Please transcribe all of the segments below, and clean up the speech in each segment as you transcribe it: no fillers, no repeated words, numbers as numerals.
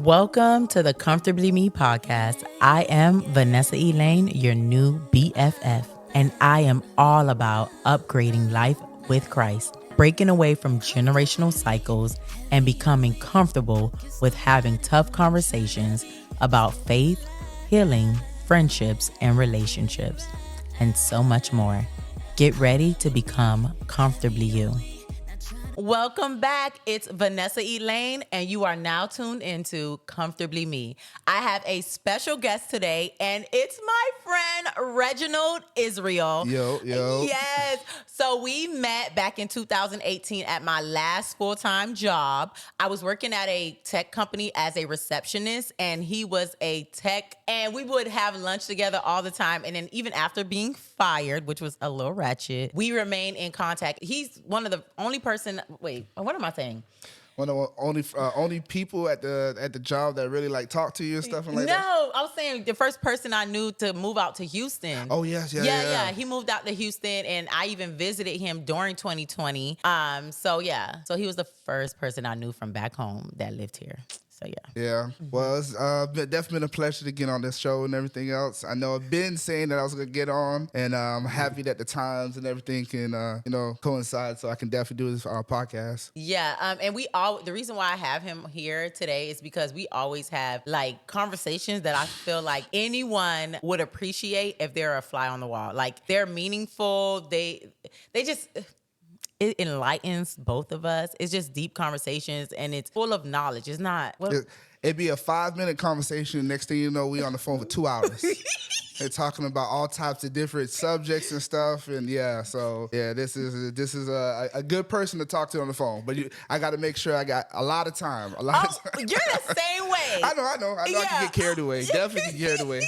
Welcome to the Comfortably Me podcast. I am Vanessa Elaine, your new BFF, and I am all about upgrading life with Christ, breaking away from generational cycles, and becoming comfortable with having tough conversations about faith, healing, friendships, and relationships, and so much more. Get ready to become comfortably you. Welcome back. It's Vanessa Elaine, and you are now tuned into Comfortably Me. I have a special guest today, and it's my friend Reginald Israel. Yo. Yes. So we met back in 2018 at my last full-time job. I was working at a tech company as a receptionist, and he was a tech, and we would have lunch together all the time. And then even after being fired, which was a little ratchet, we remain in contact. He's one of the only person. Wait, what am I saying? One of the only people at the job that really like talk to you and stuff and like that. No, I was saying the first person I knew to move out to Houston. Oh yes, yeah. He moved out to Houston, and I even visited him during 2020. So he was the first person I knew from back home that lived here. So yeah. Well, it's definitely been a pleasure to get on this show and everything else. I know I've been saying that I was gonna get on, and I'm happy that the times and everything can coincide, so I can definitely do this for our podcast. Yeah, and the reason why I have him here today is because we always have like conversations that I feel like anyone would appreciate if they're a fly on the wall. Like they're meaningful. They just. It enlightens both of us. It's just deep conversations, and it's full of knowledge. It's not. It'd be a 5-minute conversation. Next thing you know, we on the phone for 2 hours. They're talking about all types of different subjects and stuff, and this is a good person to talk to on the phone. But I got to make sure I got a lot of time. You're the same way. I know. I can get carried away. Definitely get carried away.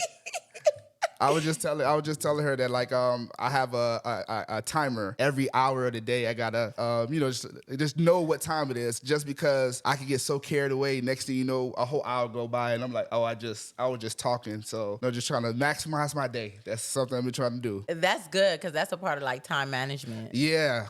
I was just telling her that like I have a timer every hour of the day. I gotta just know what time it is, just because I can get so carried away. Next thing you know, a whole hour go by and I'm like, I was just talking. So just trying to maximize my day. That's something I've been trying to do. That's good, because that's a part of like time management. Yeah.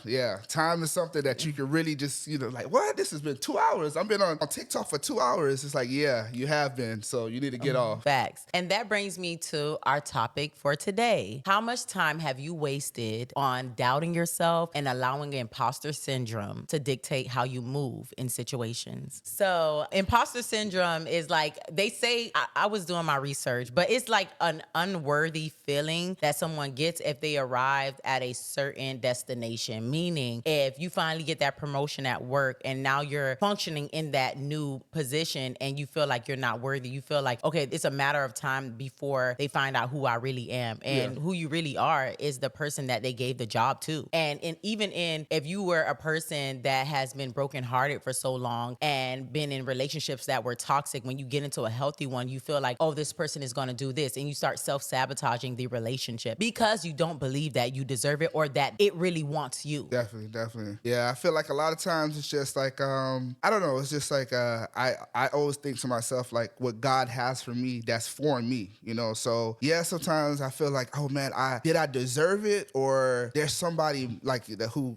Time is something that you can really just like, what? This has been 2 hours. I've been on TikTok for 2 hours. It's like, yeah, you have been. So you need to get off. Facts. And that brings me to our topic for today. How much time have you wasted on doubting yourself and allowing imposter syndrome to dictate how you move in situations? So imposter syndrome is like, they say, I was doing my research, but it's like an unworthy feeling that someone gets if they arrived at a certain destination. Meaning, if you finally get that promotion at work and now you're functioning in that new position and you feel like you're not worthy, you feel like, okay, it's a matter of time before they find out who I really am. And who you really are is the person that they gave the job to. And if you were a person that has been brokenhearted for so long and been in relationships that were toxic, when you get into a healthy one, you feel like, oh, this person is going to do this. And you start self-sabotaging the relationship because you don't believe that you deserve it or that it really wants you. Definitely. Yeah, I feel like a lot of times it's just like, I don't know. It's just like, I always think to myself, like what God has for me, that's for me, So yeah, sometimes I feel like, oh man, did I deserve it, or there's somebody like that who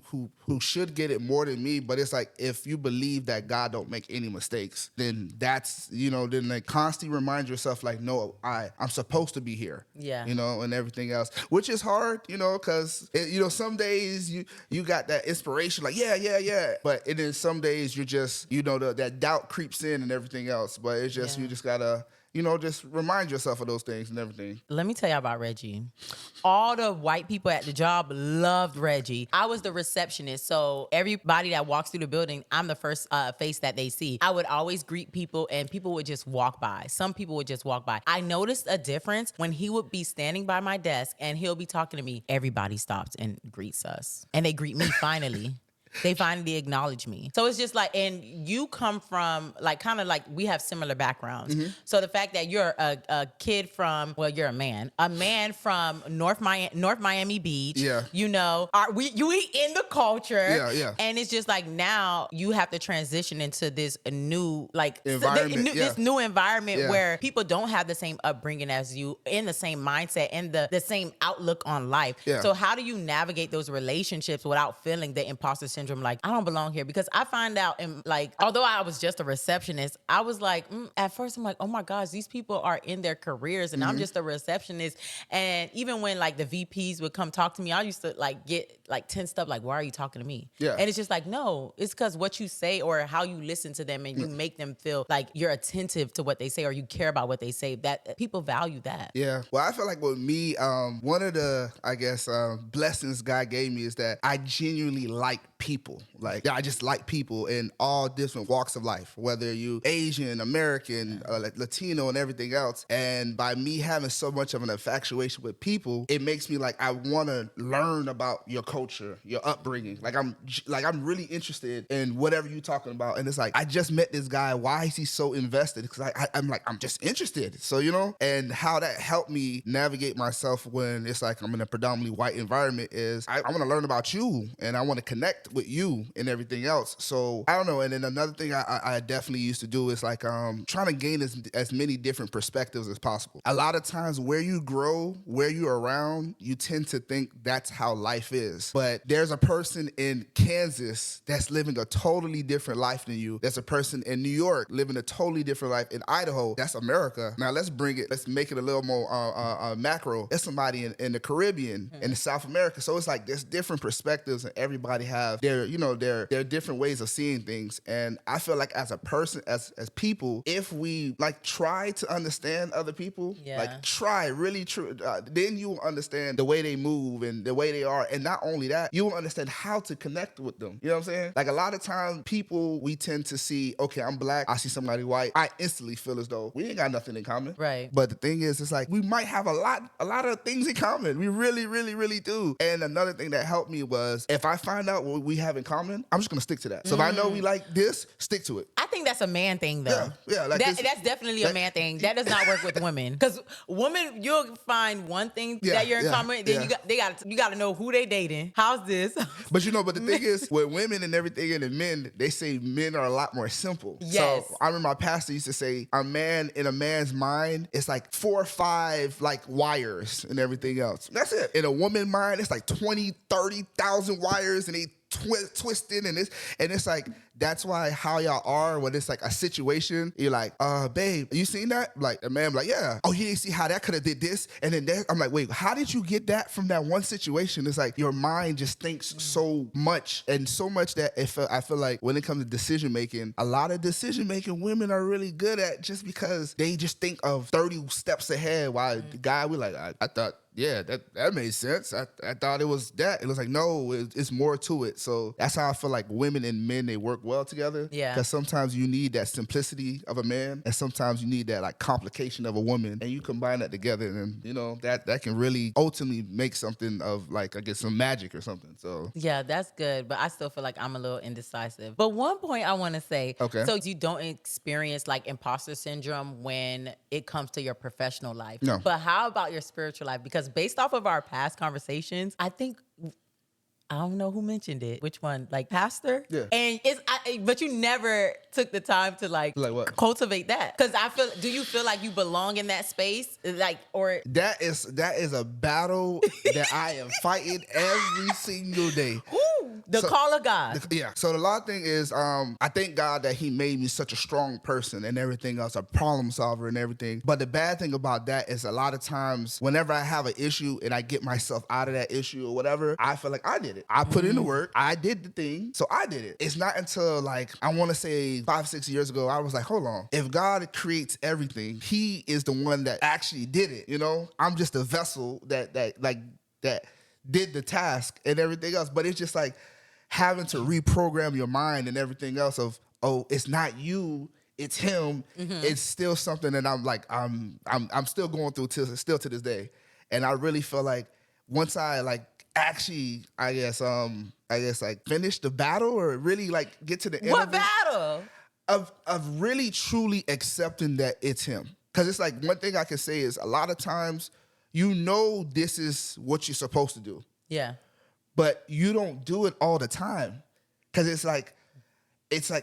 should get it more than me? But it's like, if you believe that God don't make any mistakes, then that's then like constantly remind yourself like, no, I'm supposed to be here. Yeah. And everything else, which is hard, because some days you got that inspiration like yeah, but it is some days you're just that doubt creeps in and everything else. But it's just you just gotta just remind yourself of those things and everything. Let me tell you about Reggie. All the white people at the job loved Reggie. I was the receptionist, so everybody that walks through the building, I'm the first face that they see. I would always greet people, and people would just walk by. Some people would just walk by. I noticed a difference when he would be standing by my desk, and he'll be talking to me. Everybody stops and greets us, and they greet me finally. They finally acknowledge me. So it's just like, and you come from like, kind of like we have similar backgrounds. Mm-hmm. So the fact that you're a kid from, well, you're a man from North Miami Beach. Yeah. You in the culture. Yeah. And it's just like, now you have to transition into this new, like environment. This new environment where people don't have the same upbringing as you, in the same mindset, and the same outlook on life. Yeah. So how do you navigate those relationships without feeling the imposter syndrome syndrome, like, I don't belong here. Because I find out, and like, although I was just a receptionist, I was like, at first I'm like, oh my gosh, these people are in their careers and I'm just a receptionist. And even when like the VPs would come talk to me, I used to like get like tensed up, like, why are you talking to me? Yeah. And it's just like, no, it's because what you say or how you listen to them and you make them feel like you're attentive to what they say or you care about what they say, that people value that. Yeah. Well, I feel like with me, one of the, I guess, blessings God gave me is that I genuinely like people. Like, I just like people in all different walks of life, whether you Asian, American, like Latino and everything else. And by me having so much of an infatuation with people, it makes me like, I want to learn about your culture, your upbringing. Like I'm really interested in whatever you're talking about. And it's like, I just met this guy. Why is he so invested? Because I'm just interested. So, you know, and how that helped me navigate myself when it's like I'm in a predominantly white environment is I want to learn about you and I want to connect with you and everything else. So I don't know. And then another thing I definitely used to do is like trying to gain as many different perspectives as possible. A lot of times where you grow, where you're around, you tend to think that's how life is. But there's a person in Kansas that's living a totally different life than you. There's a person in New York living a totally different life. In Idaho, that's America. Now let's make it a little more macro. There's somebody in the Caribbean and in South America. So it's like there's different perspectives and everybody have their different ways of seeing things. And I feel like as a person, as people, if we like try to understand other people, like try really true, then you will understand the way they move and the way they are. And not only that, you will understand how to connect with them. You know what I'm saying? Like a lot of times people, we tend to see, okay, I'm black, I see somebody white, I instantly feel as though we ain't got nothing in common. Right. But the thing is, it's like we might have a lot of things in common. We really, really, really do. And another thing that helped me was if I find out what we have in common, I'm just gonna stick to that. So if I know we like this, stick to it. I think that's a man thing, though. Yeah, like that's definitely a man thing. That does not work with women, because women, you'll find one thing that you're in common. Then you got to know who they dating. How's this? But the thing is, with women and everything, and the men, they say men are a lot more simple. Yes. So I remember my pastor used to say, a man in a man's mind, it's like 4 or 5 like wires and everything else. That's it. In a woman's mind, it's like 20, 30,000 wires and they twisted and it's like that's why how y'all are when it's like a situation, you're like, babe, you seen that? Like the man like, yeah. Oh, you didn't see how that could have did this? And then I'm like, wait, how did you get that from that one situation? It's like your mind just thinks so much and so much that I feel like when it comes to decision making, a lot of decision making women are really good at just because they just think of 30 steps ahead, while the guy, we like, I thought, yeah, that made sense. I thought it was that. It was like, no, it's more to it. So that's how I feel like women and men, they work well together. Yeah. Because sometimes you need that simplicity of a man and sometimes you need that like complication of a woman, and you combine that together and that can really ultimately make something of like, I guess, some magic or something. So yeah, that's good. But I still feel like I'm a little indecisive. But one point I want to say, okay, so you don't experience like imposter syndrome when it comes to your professional life. No. But how about your spiritual life? Because based off of our past conversations, I think, I don't know who mentioned it. Which one? Like pastor? Yeah. And but you never took the time to like what? Cultivate that. Because do you feel like you belong in that space? Like, or that is a battle that I am fighting every single day. The call of God. Yeah. So the law thing is, I thank God that he made me such a strong person and everything else, a problem solver and everything. But the bad thing about that is a lot of times whenever I have an issue and I get myself out of that issue or whatever, I feel like I did it. I put in the work. I did the thing. So I did it. It's not until like, I want to say 5-6 years ago, I was like, hold on. If God creates everything, he is the one that actually did it. You know, I'm just a vessel that did the task and everything else. But it's just like, having to reprogram your mind and everything else of, oh, it's not you, it's him. It's still something that I'm like, I'm still going through still to this day. And I really feel like once I like actually, I guess like finish the battle or really like get to the end what of it, battle? Of really truly accepting that it's him. Because it's like one thing I can say is a lot of times, this is what you're supposed to do. Yeah. But you don't do it all the time. Because it's like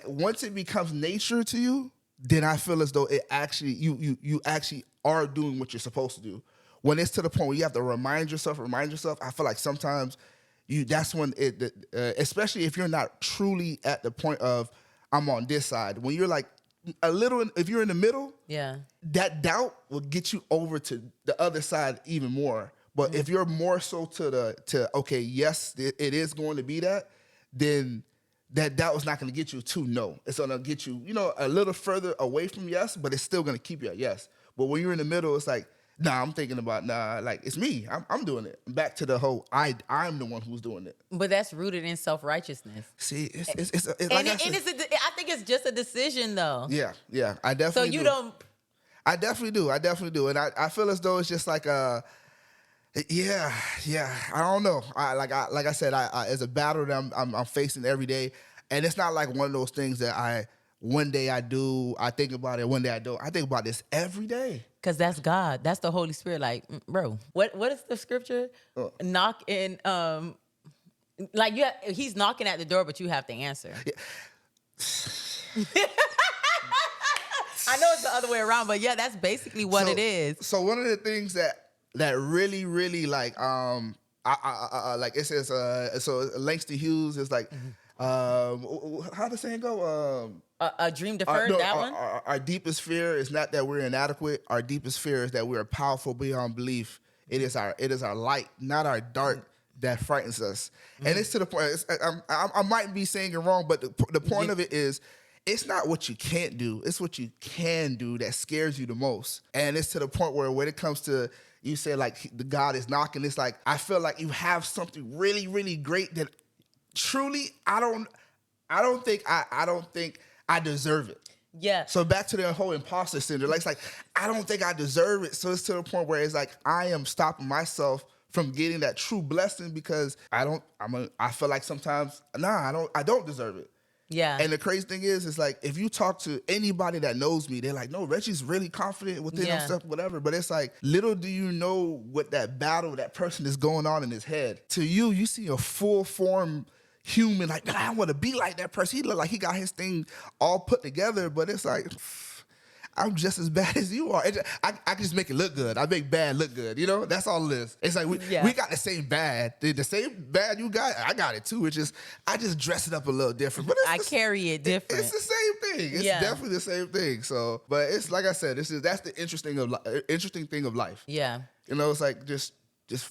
once it becomes nature to you, then I feel as though it actually, you actually are doing what you're supposed to do. When it's to the point where you have to remind yourself, I feel like sometimes that's when especially if you're not truly at the point of I'm on this side. When you're like if you're in the middle, Yeah. that doubt will get you over to the other side even more. But if you're more so to okay, yes, it is going to be that, then that doubt is not going to get you to no. It's going to get you, a little further away from yes, but it's still going to keep you at yes. But when you're in the middle, it's like, nah, I'm thinking about, like, it's me. I'm doing it. Back to the whole, I'm the one who's doing it. But that's rooted in self-righteousness. See, it's And I think it's just a decision, though. Yeah. I definitely So you do. don't. I definitely do. And I feel as though it's just like yeah. I don't know. Like I said, it's a battle that I'm facing every day, and it's not like one of those things that one day I do, I think about it, one day I don't. I think about this every day. Because that's God. That's the Holy Spirit. Like, bro, what is the scripture? Knock in. Like he's knocking at the door, but you have to answer. Yeah. I know it's the other way around, but yeah, that's basically what it is. So one of the things that really, really like like it says so Langston Hughes is like how the saying go? A dream deferred, that one? Our deepest fear is not that we're inadequate. Our deepest fear is that we are powerful beyond belief. It is our light, not our dark, that frightens us. And it's to the point, I might be saying it wrong, but the point of it is, it's not what you can't do. It's what you can do that scares you the most. And it's to the point where when it comes to, you say like the God is knocking, it's like, I feel like you have something really, really great that truly, I don't think I deserve it. Yeah. So back to the whole imposter syndrome. Like, it's like, I don't think I deserve it. So it's to the point where it's like, I am stopping myself from getting that true blessing because I feel like sometimes, I don't deserve it. Yeah. And the crazy thing is like, if you talk to anybody that knows me, they're like, no, Reggie's really confident within himself, whatever. But it's like, little do you know what that battle, that person is going on in his head. To you see a full form human, like, man, I want to be like that person. He look like he got his thing all put together, but it's like, I'm just as bad as you are. I can just make it look good. I make bad look good. That's all it is. It's like we got the same bad. The same bad you got, I got it too. It's just I just dress it up a little different. But I carry it different. It's the same thing. It's definitely the same thing. So, but it's like I said, that's the interesting thing of life. Yeah. It's like just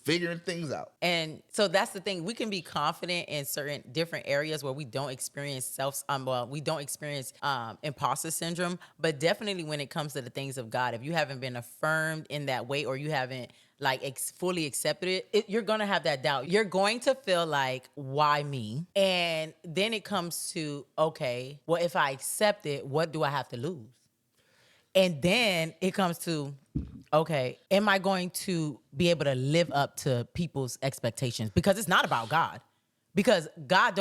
figuring things out. And so that's the thing. We can be confident in certain different areas where we don't experience imposter syndrome, but definitely when it comes to the things of God, if you haven't been affirmed in that way or you haven't fully accepted it, you're going to have that doubt. You're going to feel like, why me? And then it comes to, okay, well, if I accept it, what do I have to lose? And then it comes to, okay, am I going to be able to live up to people's expectations? Because it's not about God. Because God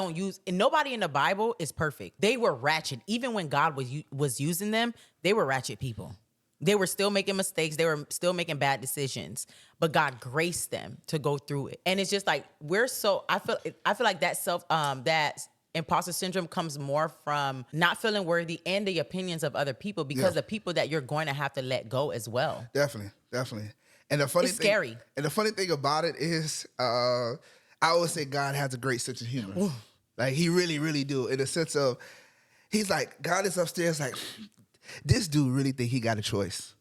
nobody in the Bible is perfect. They were ratchet. Even when God was using them, they were ratchet people. They were still making mistakes. They were still making bad decisions. But God graced them to go through it. And it's just like, I feel like that imposter syndrome comes more from not feeling worthy and the opinions of other people because of people that you're going to have to let go as well. Definitely. And the funny it's scary. And the funny thing about it is, I always say God has a great sense of humor. Ooh. Like he really, really do. In the sense of, he's like, God is upstairs like, this dude really think he got a choice.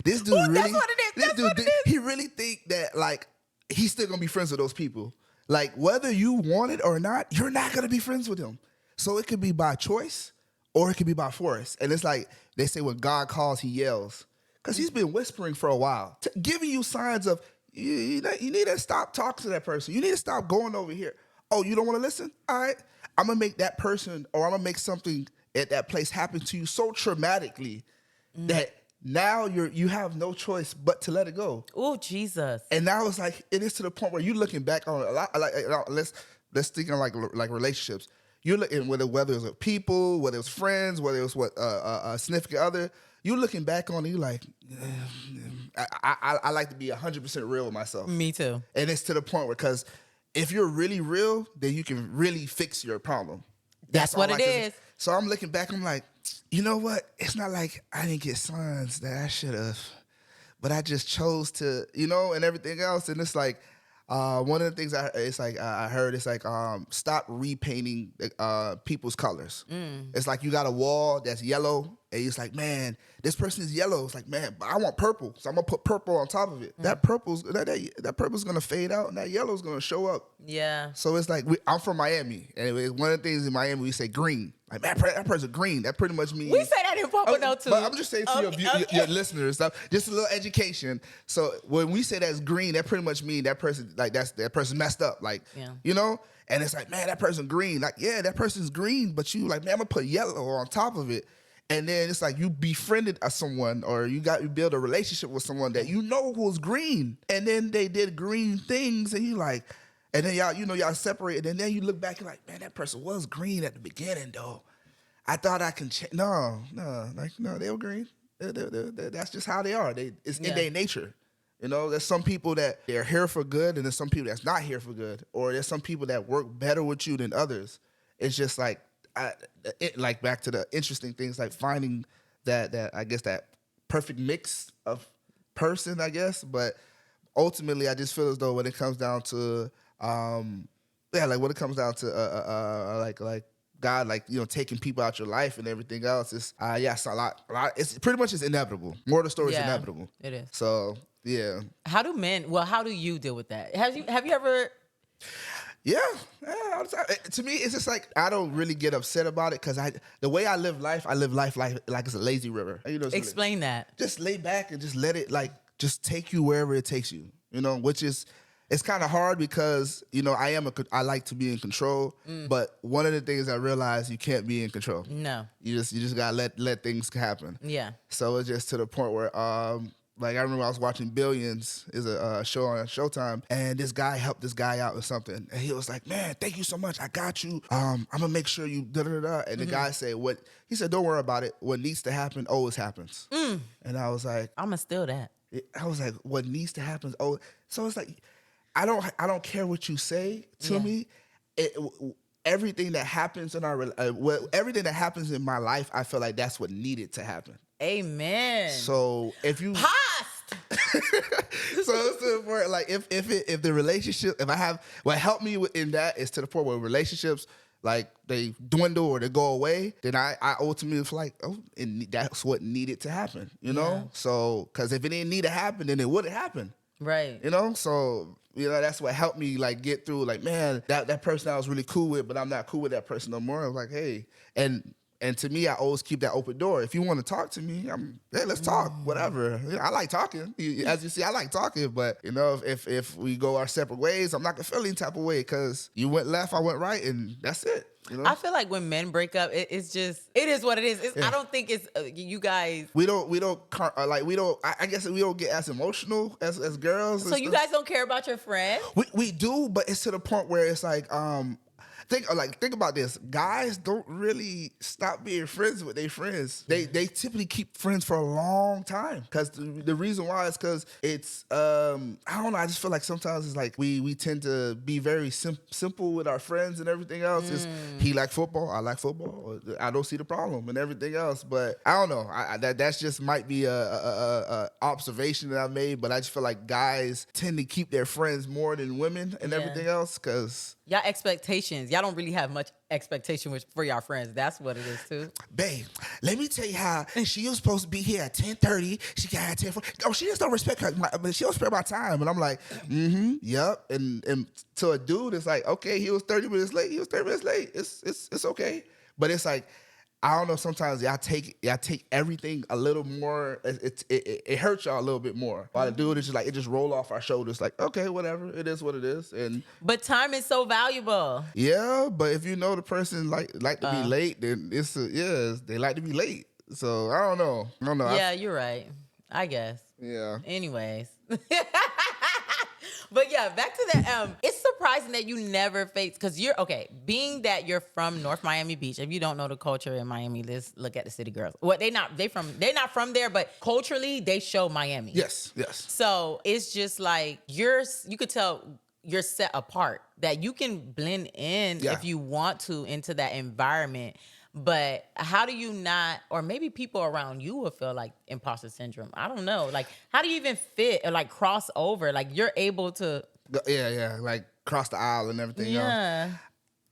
This dude really, that's what it is. He really think that like, he's still gonna be friends with those people. Like, whether you want it or not, you're not going to be friends with him. So it could be by choice or it could be by force. And it's like, they say when God calls, he yells. Because he's been whispering for a while, giving you signs of, you need to stop talking to that person. You need to stop going over here. Oh, you don't want to listen? All right. I'm going to make that person or I'm going to make something at that place happen to you so traumatically that now you have no choice but to let it go. Oh, Jesus. And now it's like, it is to the point where you're looking back on a lot, like let's think of like relationships. You're looking whether it's with people, whether it's friends, whether it's with a significant other, you're looking back on it, you're like, I like to be 100% real with myself. Me too. And it's to the point where, because if you're really real, then you can really fix your problem. That's what it is. So I'm looking back, I'm like, you know what? It's not like I didn't get signs that I should have, but I just chose to, and everything else. And it's like, One of the things I heard it's like stop repainting people's colors. It's like you got a wall that's yellow, and it's like, man, this person is yellow. It's like, man, but I want purple, so I'm gonna put purple on top of it. That purple's gonna fade out, and that yellow's gonna show up. Yeah. So it's like I'm from Miami, and one of the things in Miami we say green. Like, man, that person green. That pretty much means We say that in Pompano too. But I'm just saying to your listeners, just a little education. So when we say that's green, that pretty much means that person, like that person messed up. Like, you know? And it's like, man, that person green. Like, yeah, that person's green, but you like, man, I'm gonna put yellow on top of it. And then it's like you befriended someone, or you build a relationship with someone that you know who's green. And then they did green things, and you like, and then y'all separated, and then you look back and like, man, that person was green at the beginning, though. I thought I can change. No, they were green. That's just how they are. It's in their nature. You know, there's some people that they're here for good, and there's some people that's not here for good, or there's some people that work better with you than others. It's just like, like back to the interesting things, like finding that I guess that perfect mix of person, I guess. But ultimately, I just feel as though when it comes down to when it comes down to like God, like, you know, taking people out your life and everything else, it's it's a lot. It's pretty much it's inevitable. More of the story is inevitable. It is. So yeah. How do you deal with that? Have you ever? Yeah, all the time. To me, it's just like I don't really get upset about it because the way I live life like it's a lazy river. You know, Explain that. Just lay back and just let it just take you wherever it takes you. You know, which is. It's kind of hard because, you know, I like to be in control, but one of the things I realized, you can't be in control. No. You just gotta let things happen. Yeah. So it's just to the point where, like I remember I was watching Billions, is a show on Showtime, and this guy helped this guy out with something, and he was like, "Man, thank you so much. I got you. I'm gonna make sure you da da da." And the guy said, he said, "Don't worry about it. What needs to happen always happens." And I was like, I'm gonna steal that. I was like, "What needs to happen?" Oh, so it's like. I don't care what you say to me. Everything that happens in everything that happens in my life, I feel like that's what needed to happen. Amen. So if you Past. so it's to the point like if the relationship, if I have what helped me in that is to the point where relationships like they dwindle or they go away, then I ultimately feel like, and that's what needed to happen, you know? Yeah. So because if it didn't need to happen, then it wouldn't happen. Right. You know, so you know that's what helped me like get through. Like, man, that person I was really cool with, but I'm not cool with that person no more. I was like, hey, and to me, I always keep that open door. If you want to talk to me, hey, let's talk. Whatever. You know, I like talking. As you see, I like talking. But you know, if we go our separate ways, I'm not gonna feel any type of way because you went left, I went right, and that's it. You know? I feel like when men break up, it is what it is. I don't think it's you guys. We don't I guess we don't get as emotional as girls. So you guys don't care about your friend? We do, but it's to the point where it's like think about this. Guys don't really stop being friends with their friends. They typically keep friends for a long time because the reason why is because it's I don't know. I just feel like sometimes it's like we tend to be very simple with our friends and everything else. Is he like football? I like football. I don't see the problem and everything else. But I don't know. That's just might be a observation that I made. But I just feel like guys tend to keep their friends more than women and everything else because. Y'all expectations. Y'all don't really have much expectation for y'all friends. That's what it is too. Babe, let me tell you how she was supposed to be here at 10:30. She got here at 10:40. Oh, she just don't respect she don't respect my time. And I'm like, yep. And to a dude, it's like, okay, he was 30 minutes late. He was 30 minutes late. It's okay. But it's like, I don't know. Sometimes y'all take everything a little more. It hurts y'all a little bit more. While the dude is just like it just roll off our shoulders. Like okay, whatever. It is what it is. But time is so valuable. Yeah, but if you know the person like to be late, then they like to be late. So I don't know. Yeah, you're right. I guess. Yeah. Anyways. But yeah, back to the it's surprising that you never face because being that you're from North Miami Beach. If you don't know the culture in Miami, let's look at the city girls. They're not from there, but culturally they show Miami. Yes. So it's just like you could tell you're set apart, that you can blend in if you want to into that environment. But how do you not, or maybe people around you will feel like imposter syndrome? I don't know. Like, how do you even fit or like cross over? Like, you're able to. Yeah, like cross the aisle and everything else. Yeah.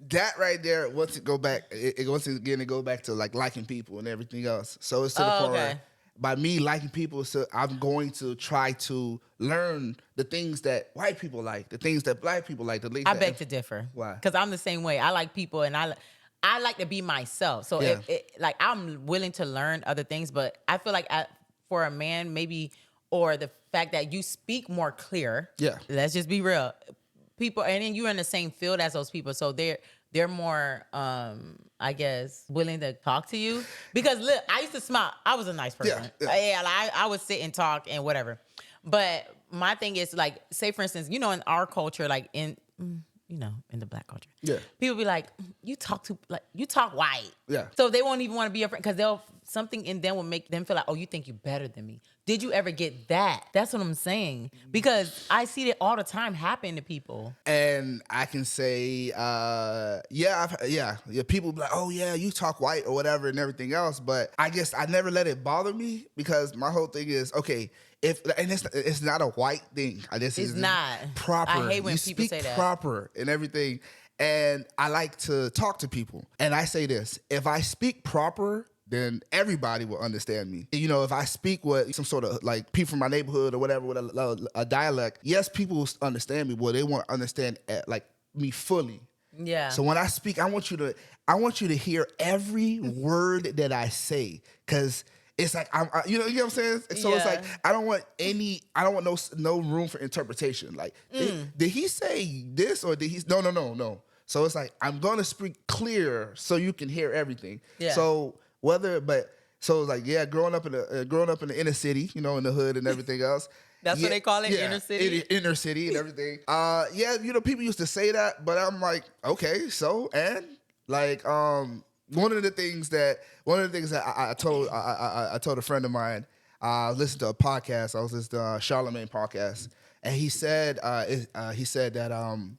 That right there, once it go back, once again it go back to like liking people and everything else. So it's to the point where by me liking people, so I'm going to try to learn the things that white people like, the things that black people like. I beg to differ. Why? Because I'm the same way. I like people, and I like to be myself. So Yeah. like I'm willing to learn other things, but I feel like for a man, maybe, or the fact that you speak more clear. Yeah. Let's just be real. People, and then you're in the same field as those people, so they're more, I guess, willing to talk to you. Because look, I used to smile. I was a nice person. Yeah, like, I would sit and talk and whatever. But my thing is, like, say for instance, in our culture, like in the black culture, people be like, you talk white. Yeah. So they won't even want to be a friend because something in them will make them feel like, oh, you think you better than me. Did you ever get that? That's what I'm saying. Because I see it all the time happen to people. And I can say, people be like, oh yeah, you talk white or whatever and everything else. But I guess I never let it bother me because my whole thing is, okay, it's not a white thing. It's not proper. I hate when you people speak say that. Proper and everything. And I like to talk to people. And I say this: if I speak proper, then everybody will understand me. If I speak with some sort of like people from my neighborhood or whatever with a dialect, yes, people will understand me, but they won't understand like me fully. Yeah. So when I speak, I want you to hear every word that I say, because it's like you know what I'm saying. So it's like I don't want no room for interpretation. Like, did he say this or did he? No. So it's like I'm gonna speak clear so you can hear everything. Yeah. So so it's like, growing up in the inner city, in the hood and everything else. That's what they call it, inner city? Inner city and everything. People used to say that, but I'm like, okay, so, and like, one of the things that I told a friend of mine, I listened to a podcast. I was listening to Charlemagne podcast. And he said that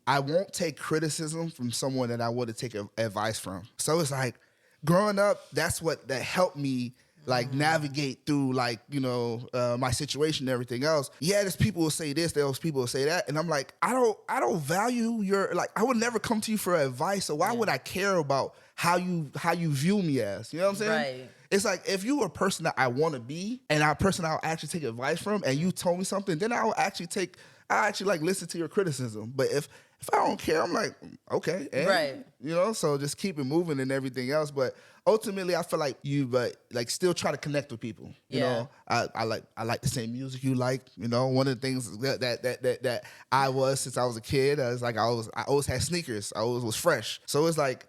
I won't take criticism from someone that I would take advice from. So it's like, growing up, that helped me like navigate through like, my situation and everything else. Yeah, there's people who say this, there's people who say that. And I'm like, I don't value your, like, I would never come to you for advice. So why would I care about how you view me as? You know what I'm saying? Right. It's like, if you are a person that I want to be and a person I'll actually take advice from, and you told me something, then I actually like listen to your criticism. But if I don't care, I'm like, okay. And, right. So just keep it moving and everything else. But ultimately, I feel like like still try to connect with people. You know, I like the same music you like. One of the things that I was since I was a kid, I was like, I always had sneakers. I always was fresh. So it's like,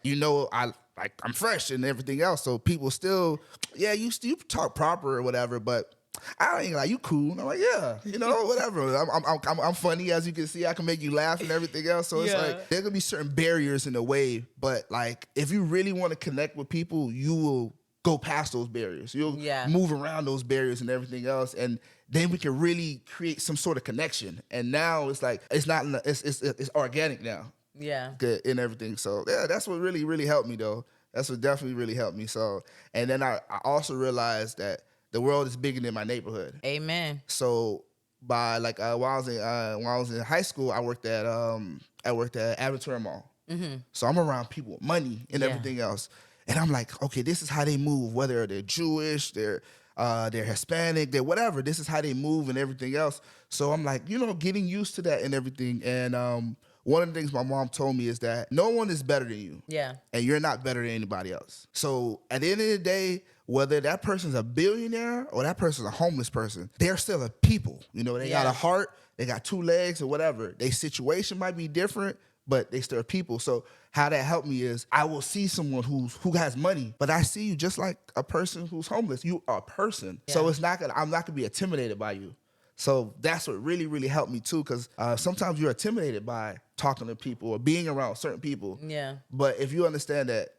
I'm fresh and everything else. So people still, you talk proper or whatever, but I ain't like, you cool. And I'm like, whatever. I'm funny, as you can see. I can make you laugh and everything else. So it's like, there gonna be certain barriers in the way, but like, if you really want to connect with people, you will go past those barriers. You'll move around those barriers and everything else, and then we can really create some sort of connection. And now it's like, it's organic now. Yeah. Good and everything. So that's what really, really helped me though. That's what definitely really helped me. So, and then I also realized that the world is bigger than my neighborhood. Amen. So by like while I was in high school, I worked at Aventura Mall. Mm-hmm. So I'm around people with money and everything else, and I'm like, okay, this is how they move. Whether they're Jewish, they're Hispanic, they're whatever. This is how they move and everything else. So I'm like, getting used to that and everything. And one of the things my mom told me is that no one is better than you. Yeah. And you're not better than anybody else. So at the end of the day, whether that person's a billionaire or that person's a homeless person, they're still a people. They got a heart, they got two legs or whatever. Their situation might be different, but they still people. So how that helped me is I will see someone who has money, but I see you just like a person who's homeless. You are a person. Yeah. So I'm not gonna be intimidated by you. So that's what really, really helped me too, because sometimes you're intimidated by talking to people or being around certain people. Yeah. But if you understand that,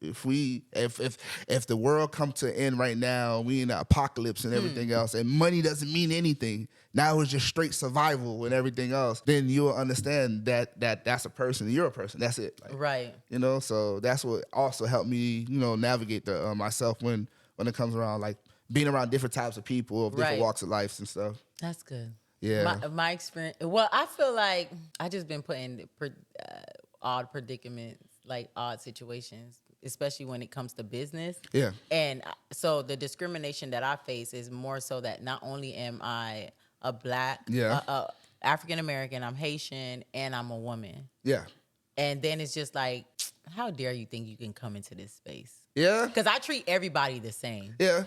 if the world come to an end right now, we in an apocalypse and everything else, and money doesn't mean anything. Now it's just straight survival and everything else. Then you'll understand that's a person. You're a person. That's it. Like, Right. You know, so that's what also helped me, navigate the myself when it comes around like being around different types of people of different walks of life and stuff. That's good. Yeah. My experience. Well, I feel like I just been put in odd predicaments, like odd situations, especially when it comes to business. Yeah. And so the discrimination that I face is more so that not only am I a Black, African American, I'm Haitian, and I'm a woman. Yeah. And then it's just like, how dare you think you can come into this space? Yeah. Because I treat everybody the same. Yeah.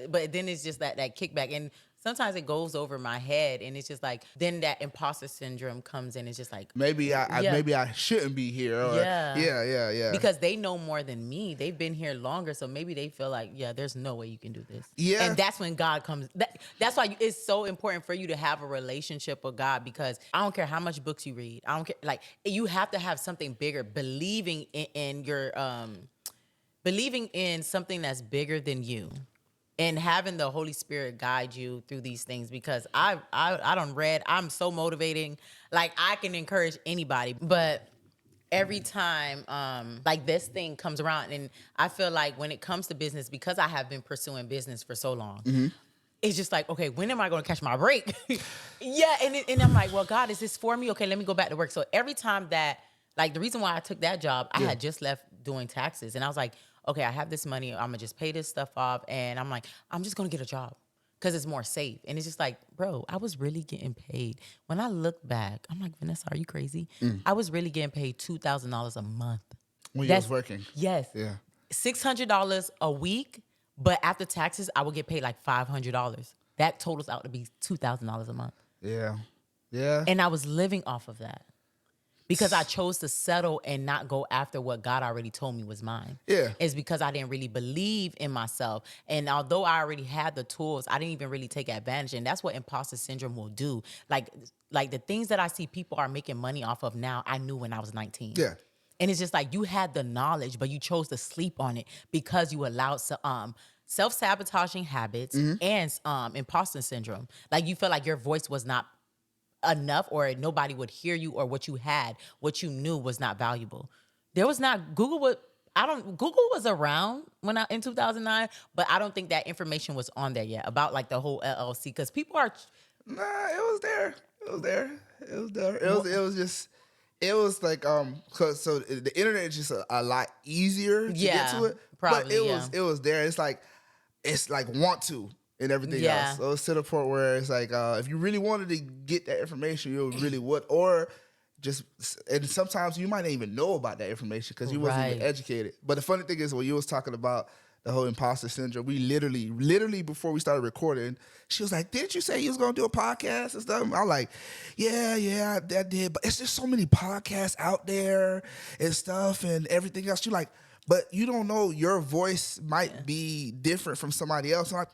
But then it's just that kickback. And sometimes it goes over my head, and it's just like, then that imposter syndrome comes in. It's just like, maybe I shouldn't be here. Or, yeah. Because they know more than me. They've been here longer, so maybe they feel like, there's no way you can do this. Yeah. And that's when God comes. That's why it's so important for you to have a relationship with God, because I don't care how much books you read. I don't care. Like, you have to have something bigger, believing in your believing in something that's bigger than you. And having the Holy Spirit guide you through these things, because I done read, I'm so motivating. Like, I can encourage anybody, but every time like this thing comes around, and I feel like when it comes to business, because I have been pursuing business for so long, it's just like, okay, when am I going to catch my break? And I'm like, well, God, is this for me? Okay, let me go back to work. So every time that, like, the reason why I took that job, I had just left doing taxes, and I was like, okay, I have this money, I'm gonna just pay this stuff off, and I'm like, I'm just gonna get a job because it's more safe. And it's just like, bro, I was really getting paid. When I look back, I'm like, Vanessa, are you crazy? I was really getting paid $2,000 a month. When you was working. Yes. Yeah. $600 a week, but after taxes, I would get paid like $500. That totals out to be $2,000 a month. Yeah. Yeah. And I was living off of that, because I chose to settle and not go after what God already told me was mine. Yeah. It's because I didn't really believe in myself. And although I already had the tools, I didn't even really take advantage. And that's what imposter syndrome will do. Like the things that I see people are making money off of now, I knew when I was 19. Yeah. And it's just like, you had the knowledge, but you chose to sleep on it because you allowed self-sabotaging habits and imposter syndrome. Like, you feel like your voice was not enough, or nobody would hear you, or what you knew was not valuable. There was not Google was around in 2009, but I don't think that information was on there yet about like the whole LLC, because people are it was there. It was like so the internet is just a lot easier to get to it. Probably, but it was there. It's like want to and everything else. So it's to the point where it's like, if you really wanted to get that information, you really would. Or and sometimes you might not even know about that information because you wasn't even educated. But the funny thing is, when you was talking about the whole imposter syndrome, we literally before we started recording, she was like, didn't you say you was going to do a podcast and stuff? I was like, yeah, I did. But it's just so many podcasts out there and stuff and everything else. You're like, but you don't know, your voice might be different from somebody else. I'm like,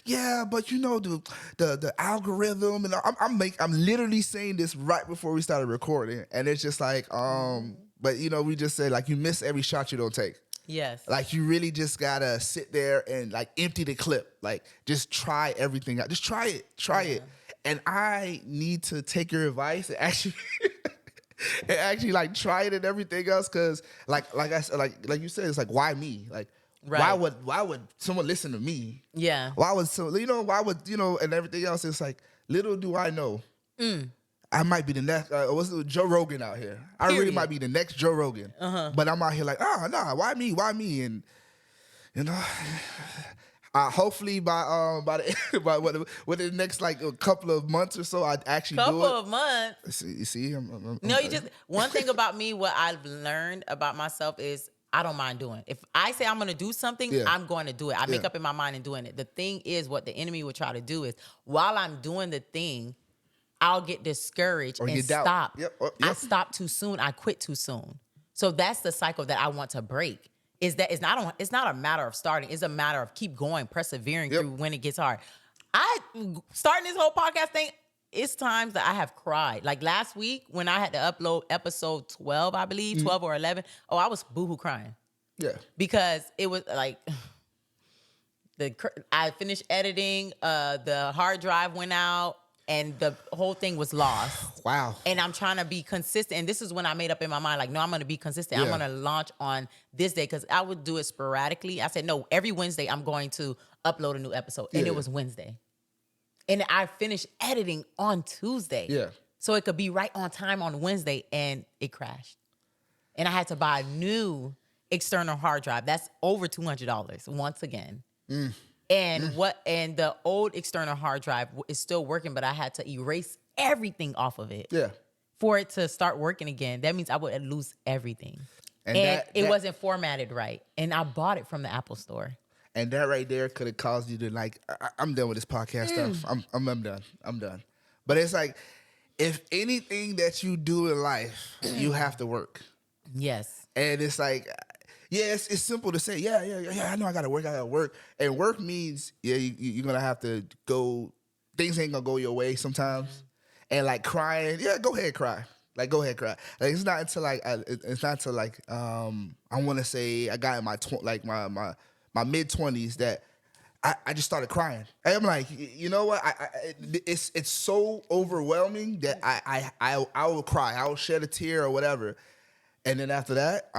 yeah, but the algorithm, and I'm literally saying this right before we started recording, and it's just like, but we just say, like, you miss every shot you don't take. Yes. Like, you really just gotta sit there and like empty the clip. Like, just try everything out. Just try it. And I need to take your advice and actually. And actually, like, try it and everything else, because like I said, like you said, it's like, why me? Like, why would someone listen to me? Yeah. Why would and everything else? It's like, little do I know, I might be the next. What's it, Joe Rogan out here? I really might be the next Joe Rogan. But I'm out here like, why me? Why me? And hopefully by within the next like a couple of months or so, I'd actually do it. Couple of months. You see, One thing about me, what I've learned about myself is I don't mind doing. If I say I'm going to do something, I'm going to do it. I make up in my mind and doing it. The thing is, what the enemy would try to do is, while I'm doing the thing, I'll get discouraged and stop. I stop too soon. I quit too soon. So that's the cycle that I want to break. Is that it's not a matter of starting. It's a matter of keep going, persevering through when it gets hard. Starting this whole podcast thing, it's times that I have cried. Like last week when I had to upload episode 12, I believe, 12 or 11. Oh, I was boohoo crying. Yeah. Because it was like I finished editing, the hard drive went out, and the whole thing was lost. Wow. And I'm trying to be consistent. And this is when I made up in my mind, like, no, I'm going to be consistent. Yeah. I'm going to launch on this day because I would do it sporadically. I said, no, every Wednesday I'm going to upload a new episode. And Yeah. it was Wednesday. And I finished editing on Tuesday. Yeah. So it could be right on time on Wednesday, and it crashed. And I had to buy a new external hard drive. That's over $200 once again. And the old external hard drive is still working, but I had to erase everything off of it. Yeah. For it to start working again. That means I would lose everything. And it wasn't formatted right. And I bought it from the Apple store. And that right there could have caused you to like, I'm done with this podcast stuff. I'm done. I'm done. But it's like, if anything that you do in life, you have to work. Yes. And it's like, yeah, it's simple to say, yeah, I know I gotta work. And work means, you're gonna have to go, things ain't gonna go your way sometimes. Mm-hmm. And like crying, go ahead, cry. Like, go ahead, cry. Like, it's not until I wanna say I got in my my mid-20s that I just started crying. And I'm like, you know what? It's so overwhelming that I will cry. I will shed a tear or whatever. And then after that,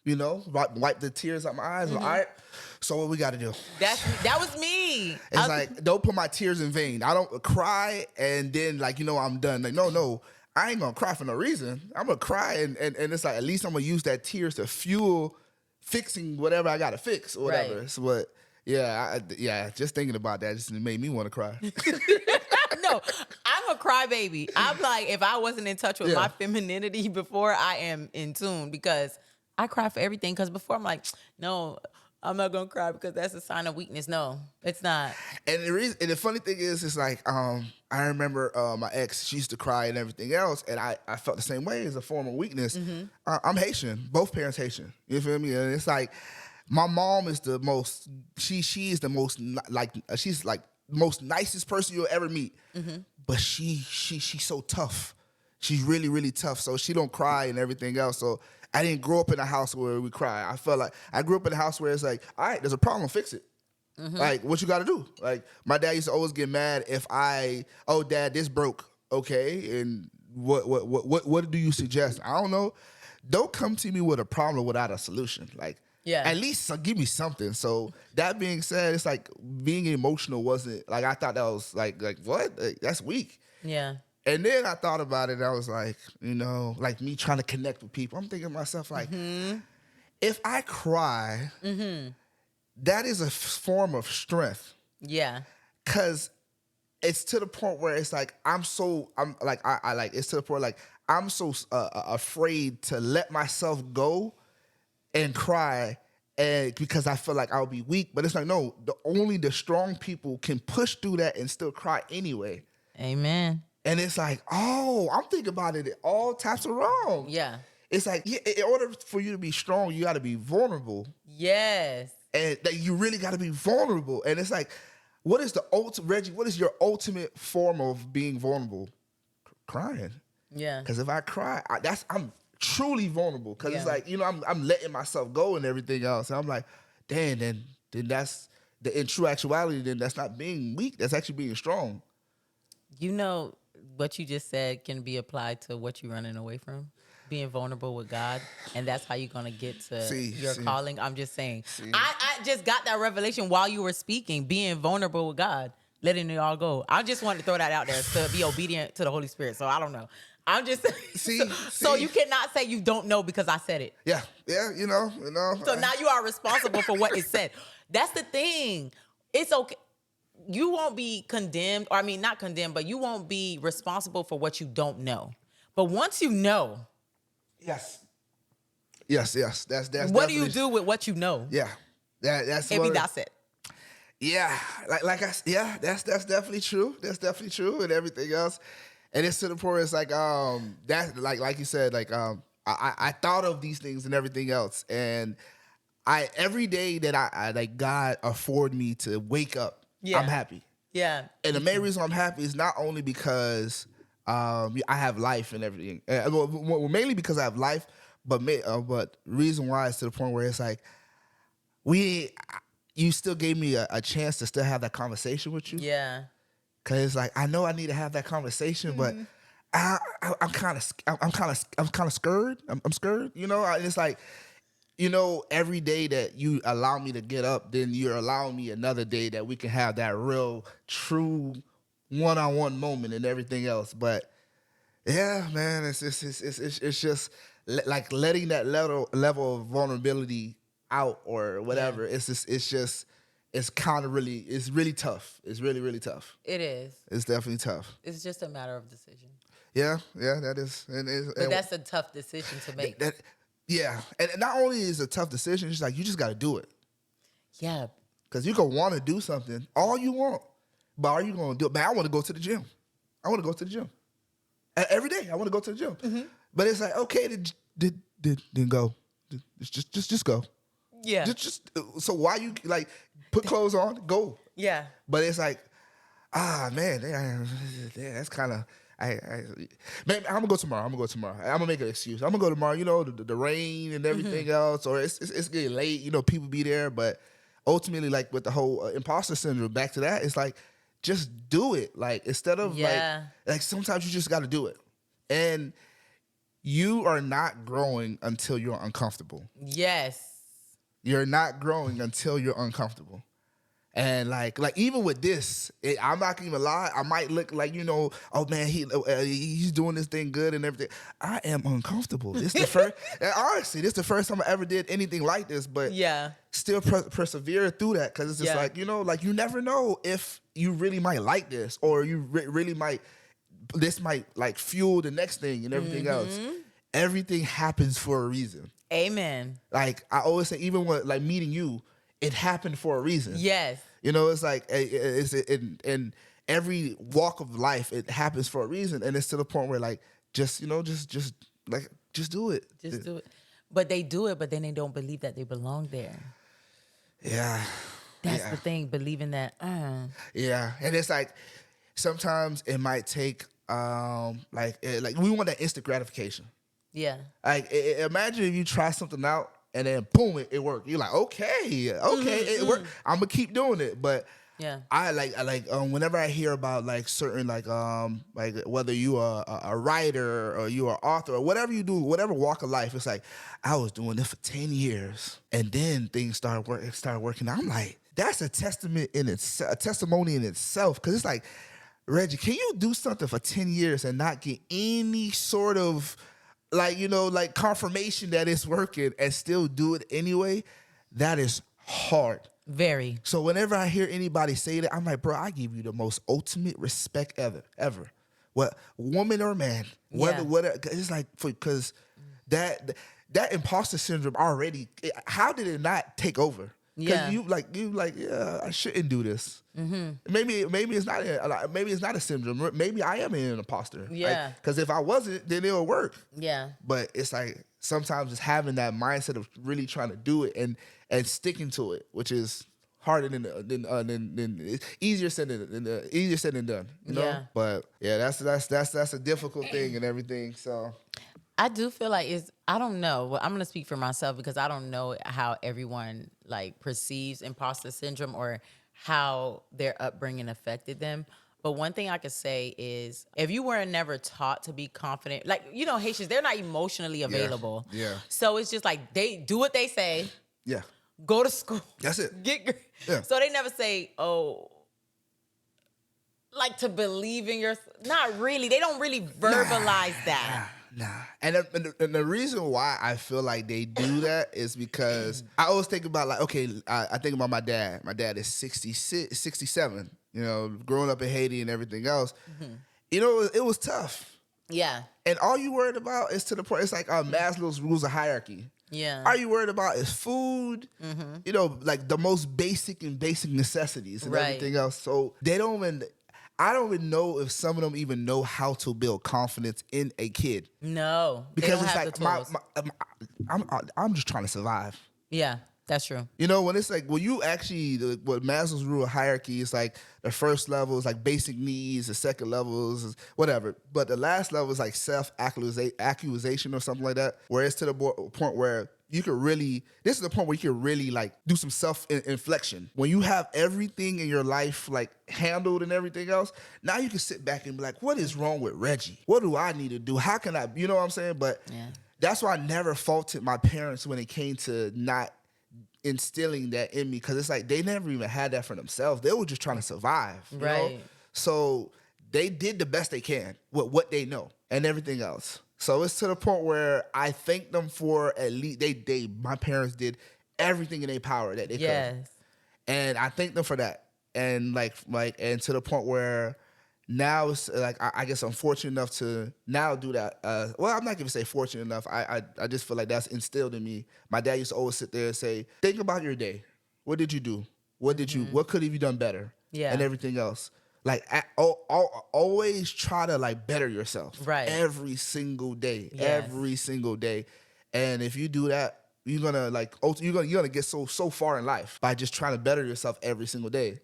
wipe the tears out my eyes. Mm-hmm. All right, so what we got to do? That was me. It's like, don't put my tears in vain. I don't cry and then I'm done. Like, no, I ain't gonna cry for no reason. I'm gonna cry and it's like, at least I'm gonna use that tears to fuel fixing whatever I gotta fix or whatever. Right. So what? Yeah, just thinking about that just made me want to cry. No, I'm a crybaby. I'm like, if I wasn't in touch with my femininity before, I am in tune because I cry for everything. Because before I'm like, no, I'm not gonna cry because that's a sign of weakness. No, it's not. And the funny thing is, it's like, I remember my ex, she used to cry and everything else, and I felt the same way as a form of weakness. Mm-hmm. I'm Haitian, both parents Haitian. You feel me? And it's like, my mom is the most. She is the most she's like most nicest person you'll ever meet. Mm-hmm. But she's so tough. She's really, really tough. So she don't cry and everything else. So I didn't grow up in a house where we cry. I felt like I grew up in a house where it's like, all right, there's a problem, fix it. Mm-hmm. Like, what you got to do? Like, my dad used to always get mad if Dad, this broke. Okay, and what do you suggest? I don't know. Don't come to me with a problem without a solution. Like, at least give me something. So that being said, it's like being emotional wasn't like, I thought that was like what? Like, that's weak. Yeah. And then I thought about it and I was like, like me trying to connect with people. I'm thinking to myself like, if I cry, that is a form of strength. Yeah. Cause it's to the point where it's like, it's to the point like, I'm so afraid to let myself go and cry, and because I feel like I'll be weak. But it's like, no, only the strong people can push through that and still cry anyway. Amen. And it's like, I'm thinking about it all types of wrong. Yeah. It's like, in order for you to be strong, you got to be vulnerable. Yes. And that you really got to be vulnerable. And it's like, what is Reggie, what is your ultimate form of being vulnerable? Crying. Yeah. Because if I cry, I'm truly vulnerable. Because it's like, I'm letting myself go and everything else. And I'm like, damn, then that's, in true actuality, then that's not being weak. That's actually being strong. What you just said can be applied to what you're running away from. Being vulnerable with God. And that's how you're going to get to your calling. I'm just saying. I just got that revelation while you were speaking. Being vulnerable with God. Letting it all go. I just wanted to throw that out there to be obedient to the Holy Spirit. So I don't know. I'm just so you cannot say you don't know because I said it. Yeah, you know. So now you are responsible for what is said. That's the thing. It's okay. You won't be condemned, or not condemned, but you won't be responsible for what you don't know. But once you know, yes, that's what do you do with what you know? Yeah, that's maybe that's it. Yeah, that's definitely true. That's definitely true, and everything else. And it's to the point where it's like, that, like you said, like, I thought of these things and everything else. And every day that I like God afford me to wake up, I'm happy. Yeah. And the main reason I'm happy is not only because I have life and everything. Well, mainly because I have life, but reason why is to the point where it's like you still gave me a chance to still have that conversation with you. Yeah. Cause it's like I know I need to have that conversation, but I'm kind of scared. I'm scared. You know, it's like, you know, every day that you allow me to get up, then you're allowing me another day that we can have that real, true, one-on-one moment and everything else. But yeah, man, it's just like letting that level of vulnerability out or whatever. Yeah. It's kind of it's really tough. It's really, really tough. It is. It's definitely tough. It's just a matter of decision. Yeah, that is. But that's a tough decision to make. Yeah, and not only is it a tough decision, it's like you just got to do it. Yeah. Because you can want to do something all you want, but are you going to do it? Man, I want to go to the gym. I want to go to the gym. Every day, I want to go to the gym. Mm-hmm. But it's like, okay, then go. Just go. Yeah. So why you, like, put clothes on, go. Yeah. But it's like, man, that's kind of... man, I'm gonna go tomorrow. I'm gonna make an excuse. I'm gonna go tomorrow. You know, the rain and everything else, or it's getting late. You know, people be there, but ultimately, like with the whole imposter syndrome, back to that, it's like just do it. Like instead of like sometimes you just got to do it, and you are not growing until you're uncomfortable. Yes, you're not growing until you're uncomfortable. And like even with this, I'm not gonna even lie. I might look like, you know, oh man, he's doing this thing good and everything. I am uncomfortable. This the first, and honestly, this is the first time I ever did anything like this. But still persevere through that because it's just like, you know, like you never know if you really might like this or you really might. This might like fuel the next thing and everything else. Everything happens for a reason. Amen. Like I always say, even with like meeting you. It happened for a reason. Yes. You know, it's like it's in every walk of life, it happens for a reason, and it's to the point where like just do it. Just do it. But they do it, but then they don't believe that they belong there. Yeah. That's the thing, believing that. Yeah, and it's like sometimes it might take like we want that instant gratification. Yeah. Like imagine if you try something out. And then boom, it worked. You're like, okay, it worked. I'm gonna keep doing it. But I like whenever I hear about like certain like whether you are a writer or you are author or whatever you do, whatever walk of life, it's like I was doing this for 10 years, and then things started working. I'm like, that's a testimony in itself, because it's like, Reggie, can you do something for 10 years and not get any sort of like, you know, like confirmation that it's working and still do it anyway? That is hard. Very. So whenever I hear anybody say that, I'm like, bro, I give you the most ultimate respect ever. What, woman or man, whatever. It's like, because that imposter syndrome already, how did it not take over? Because you like, yeah, I shouldn't do this. Mm-hmm. Maybe it's not a syndrome. Maybe I am an imposter. Yeah. Because if I wasn't, then it'll work. Yeah. But it's like sometimes it's having that mindset of really trying to do it and sticking to it, which is harder than easier said than done. You know. Yeah. But yeah, that's a difficult thing and everything. So. I do feel like I don't know. Well, I'm going to speak for myself because I don't know how everyone like perceives imposter syndrome or how their upbringing affected them. But one thing I could say is if you were never taught to be confident, like, you know, Haitians, they're not emotionally available. Yeah. So it's just like they do what they say. Yeah. Go to school. That's it. Yeah. So they never say, oh, like to believe in yourself. Not really. They don't really verbalize that. Nah. And the reason why I feel like they do that is because I always think about like, okay, I think about my dad. My dad is 67, you know, growing up in Haiti and everything else. Mm-hmm. You know, it was tough. Yeah. And all you worried about is to the point, it's like Maslow's rules of hierarchy. Yeah. All you worried about is food, you know, like the most basic necessities and everything else. So I don't even know if some of them even know how to build confidence in a kid. No, because they don't it's have like the tools. I'm just trying to survive. Yeah. That's true. You know, when it's like, when you actually, what Maslow's rule of hierarchy is like, the first level is like basic needs, the second level is whatever. But the last level is like self-accusation or something like that, where it's to the point where you could really, this is the point where you can really like do some self-inflection. When you have everything in your life like handled and everything else, now you can sit back and be like, what is wrong with Reggie? What do I need to do? How can I, you know what I'm saying? But that's why I never faulted my parents when it came to not instilling that in me, because it's like they never even had that for themselves. They were just trying to survive, you know? So they did the best they can with what they know and everything else. So it's to the point where I thank them for at least my parents did everything in their power that they could, and I thank them for that. And and to the point where now it's like I guess I'm fortunate enough to now do that. Well, I'm not gonna say fortunate enough. I just feel like that's instilled in me. My dad used to always sit there and say, "Think about your day. What did you do? What did you? What could have you done better? And everything else. Like always try to like better yourself. Every single day. Every single day. And if you do that, you're gonna you're gonna get so far in life by just trying to better yourself every single day.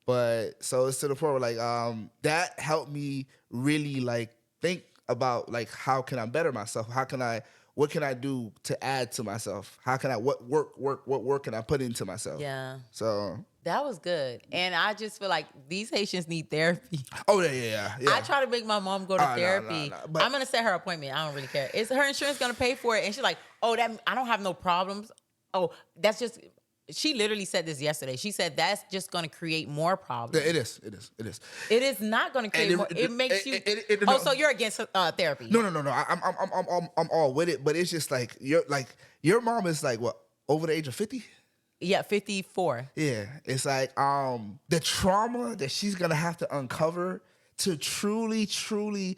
But so it's to the point where like that helped me really like think about like how can I better myself? What can I do to add to myself? What work can I put into myself? So that was good. And I just feel like these Haitians need therapy. Oh yeah. I try to make my mom go to therapy. But I'm gonna set her appointment. I don't really care. Is her insurance gonna pay for it? And she's like, oh, that I don't have no problems. Oh, that's just. She literally said this yesterday. She said that's just going to create more problems. It is. It is not going to create more. It makes you. So you're against therapy? No. I'm all with it, but it's just like your mom is like what, over the age of 50? Yeah, 54. Yeah, it's like the trauma that she's gonna have to uncover to truly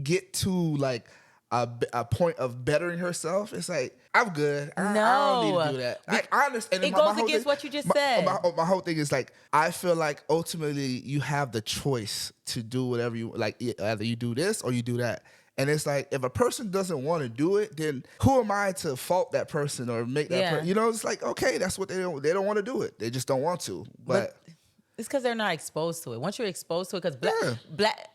get to like a point of bettering herself. It's like, I'm good. I don't need to do that. I understand. It goes against what you just said. My whole thing is like, I feel like ultimately you have the choice to do whatever you like. Either you do this or you do that. And it's like, if a person doesn't want to do it, then who am I to fault that person or make that person? You know, it's like, okay, that's what they don't want to do it. They just don't want to. But it's because they're not exposed to it. Once you're exposed to it, because black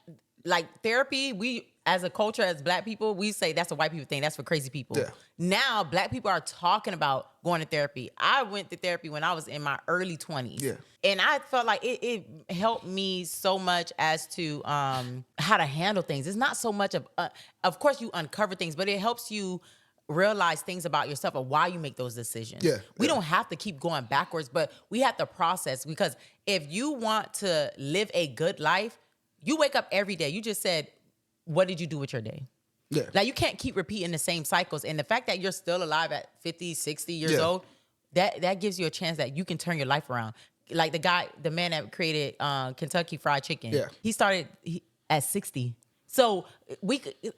like therapy, we as a culture, as black people, we say that's a white people thing. That's for crazy people. Now, black people are talking about going to therapy. I went to therapy when I was in my early 20s. And I felt like it helped me so much as to how to handle things. It's not so much of course you uncover things, but it helps you realize things about yourself and why you make those decisions. We don't have to keep going backwards, but we have to process, because if you want to live a good life, you wake up every day. You just said, what did you do with your day? Like, you can't keep repeating the same cycles. And the fact that you're still alive at 50, 60 years old, that gives you a chance that you can turn your life around. Like the man that created Kentucky Fried Chicken, he started at 60. So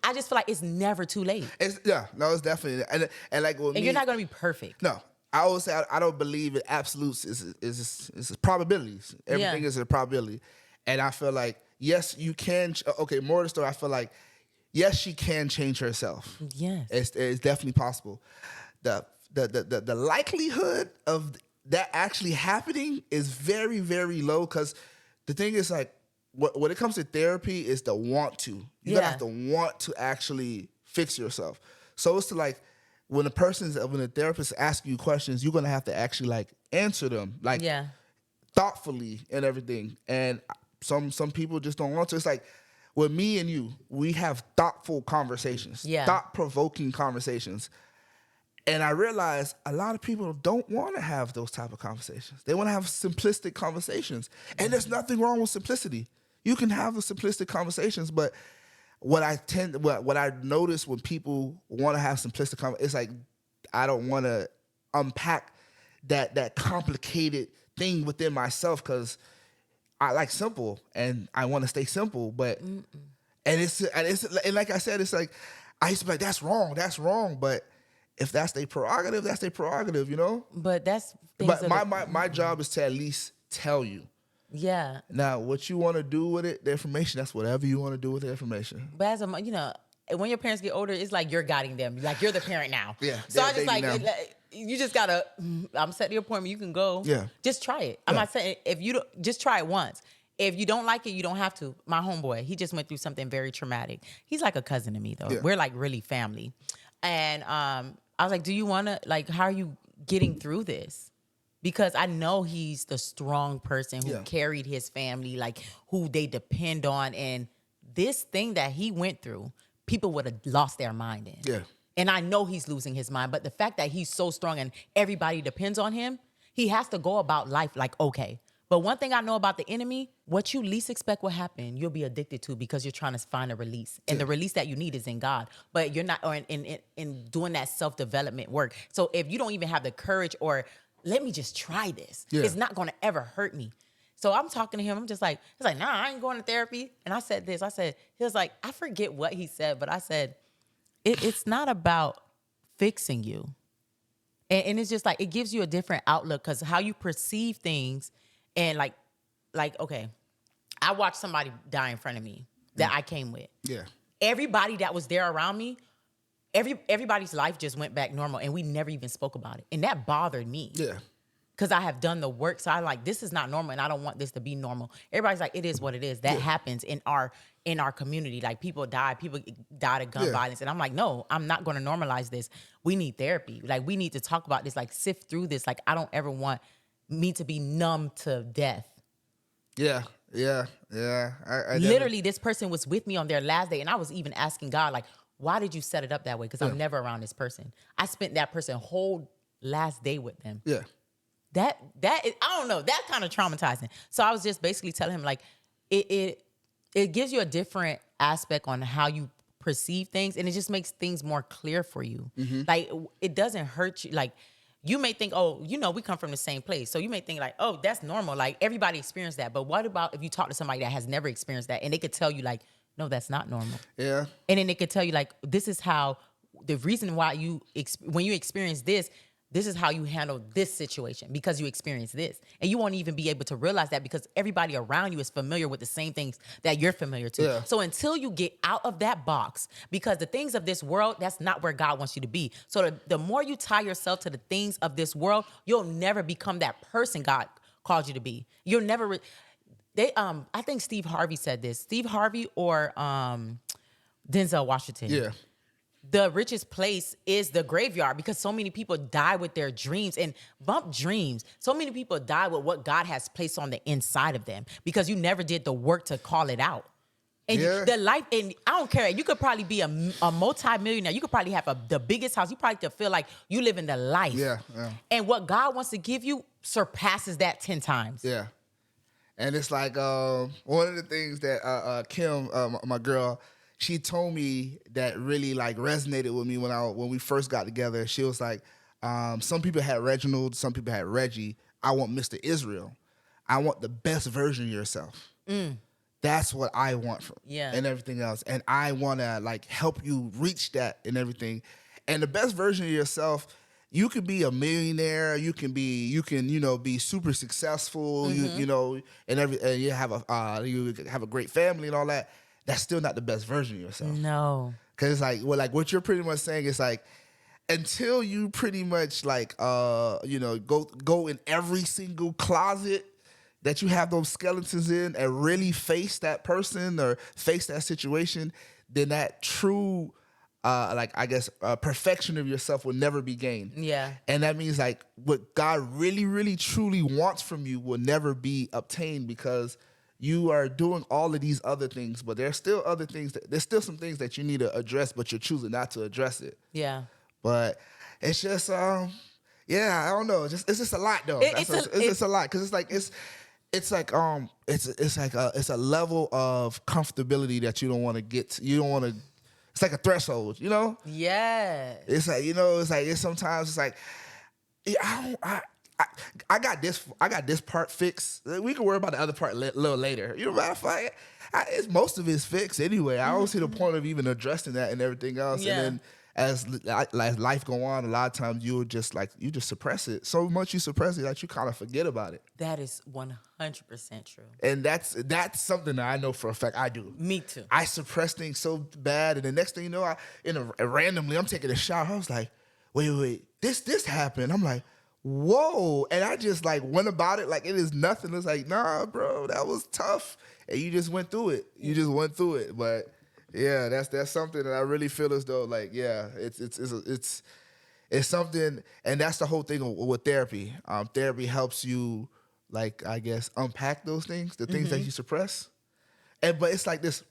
I just feel like it's never too late. It's definitely. And like with me, you're not going to be perfect. No. I always say I don't believe in absolutes. It's probabilities. Everything is a probability. And I feel like, yes, you can. Okay, more of the story, I feel like, yes, she can change herself. Yes. It's definitely possible. The likelihood of that actually happening is very, very low, because the thing is, like, when it comes to therapy, is the want to. You gotta have to want to actually fix yourself. So it's to like, when the therapist asks you questions, you're gonna have to actually like answer them, like thoughtfully and everything. And some people just don't want to. It's like with me and you, we have thoughtful conversations, thought-provoking conversations. And I realize a lot of people don't want to have those type of conversations. They want to have simplistic conversations. And there's nothing wrong with simplicity. You can have the simplistic conversations, but what I notice when people want to have simplistic conversations, it's like, I don't want to unpack that complicated thing within myself, because I like simple and I want to stay simple. But and it's like I said, it's like, I used to be like, that's wrong. But if that's their prerogative, that's their prerogative, you know? But that's my job is to at least tell you. Now, what you want to do with it, the information, that's whatever you want to do with the information. But as when your parents get older, it's like you're guiding them. Like, you're the parent now. So I just like, you just gotta, I'm setting the appointment, you can go. Yeah. Just try it. I'm Yeah. not saying, if you don't, just try it once. If you don't like it, you don't have to. My homeboy, he just went through something very traumatic. He's like a cousin to me though. Yeah. We're like really family. And I was like, do you wanna, like, how are you getting through this? Because I know he's the strong person who Yeah. carried his family, like who they depend on. And this thing that he went through, people would have lost their mind in. Yeah. And I know he's losing his mind, but the fact that he's so strong and everybody depends on him, he has to go about life like, okay. But one thing I know about the enemy, what you least expect will happen, you'll be addicted to because you're trying to find a release. And the release that you need is in God. But you're not, or in doing that self-development work. So if you don't even have the courage or let me just try this, it's not going to ever hurt me. So I'm talking to him. I'm just like, he's like, nah, I ain't going to therapy. And I said this. He was like, I forget what he said, but I said, it's not about fixing you. And it's just like, it gives you a different outlook because how you perceive things and like, okay, I watched somebody die in front of me that I came with. Yeah. Everybody that was there around me, everybody's life just went back normal and we never even spoke about it. And that bothered me. Yeah. Because I have done the work. So I like, this is not normal and I don't want this to be normal. Everybody's like, it is what it is. That happens in our community. Like people died of gun violence. And I'm like, no, I'm not going to normalize this. We need therapy. Like we need to talk about this, like sift through this. Like I don't ever want me to be numb to death. Yeah. Yeah. Yeah. I Literally, this person was with me on their last day. And I was even asking God, like, why did you set it up that way? Because I'm never around this person. I spent that person whole last day with them. Yeah. That is, I don't know, that's kind of traumatizing. So I was just basically telling him like it gives you a different aspect on how you perceive things and it just makes things more clear for you. Mm-hmm. Like it doesn't hurt you. Like you may think, oh, you know, we come from the same place. So you may think like, oh, that's normal. Like everybody experienced that. But what about if you talk to somebody that has never experienced that and they could tell you like, no, that's not normal. Yeah. And then they could tell you like, this is how, the reason why when you experience this is how you handle this situation because you experienced this. And you won't even be able to realize that because everybody around you is familiar with the same things that you're familiar to. Yeah. So until you get out of that box, because the things of this world, that's not where God wants you to be. So the more you tie yourself to the things of this world, you'll never become that person God called you to be. You'll never... I think Steve Harvey said this. Steve Harvey or Denzel Washington. Yeah. The richest place is the graveyard because so many people die with their dreams and bump dreams. So many people die with what God has placed on the inside of them because you never did the work to call it out. And the life, and I don't care. You could probably be a multi-millionaire. You could probably have the biggest house. You probably could feel like you live in the life. Yeah, yeah. And what God wants to give you surpasses that 10 times. Yeah. And it's like one of the things that Kim, my girl, she told me that really like resonated with me when we first got together. She was like, some people had Reginald, some people had Reggie. I want Mr. Israel. I want the best version of yourself. That's what I want from and everything else. And I want to like help you reach that and everything. And the best version of yourself, you can be a millionaire. You can be super successful. You and you have a great family and all that. That's still not the best version of yourself. No. Because it's like, what you're pretty much saying is like, until you pretty much like, go in every single closet that you have those skeletons in and really face that person or face that situation, then that true, perfection of yourself will never be gained. Yeah. And that means like what God really, really, truly wants from you will never be obtained because you are doing all of these other things, but there's still other things. There's still some things that you need to address, but you're choosing not to address it. Yeah. But it's just, I don't know. It's just a lot though. It's a lot because it's a level of comfortability that you don't want to get to. You don't want to. It's like a threshold, you know. Yeah. It's like it's sometimes it's like, I got this part fixed. We can worry about the other part a little later. You know what I'm saying? Most of it's fixed anyway. I don't see the point of even addressing that and everything else. Yeah. And then as life go on, a lot of times you just suppress it so much. You suppress it that you kind of forget about it. That is 100% true. And that's something that I know for a fact I do. Me too. I suppress things so bad, and the next thing you know, randomly I'm taking a shower. I was like, wait, this happened. I'm like, whoa. And I just like went about it like it is nothing. It's like, nah, bro, that was tough. And you just went through it. You just went through it. But yeah, that's something that I really feel as though like, yeah, it's something, and that's the whole thing with therapy. Therapy helps you, like, I guess, unpack those things, the things that you suppress. But it's like this,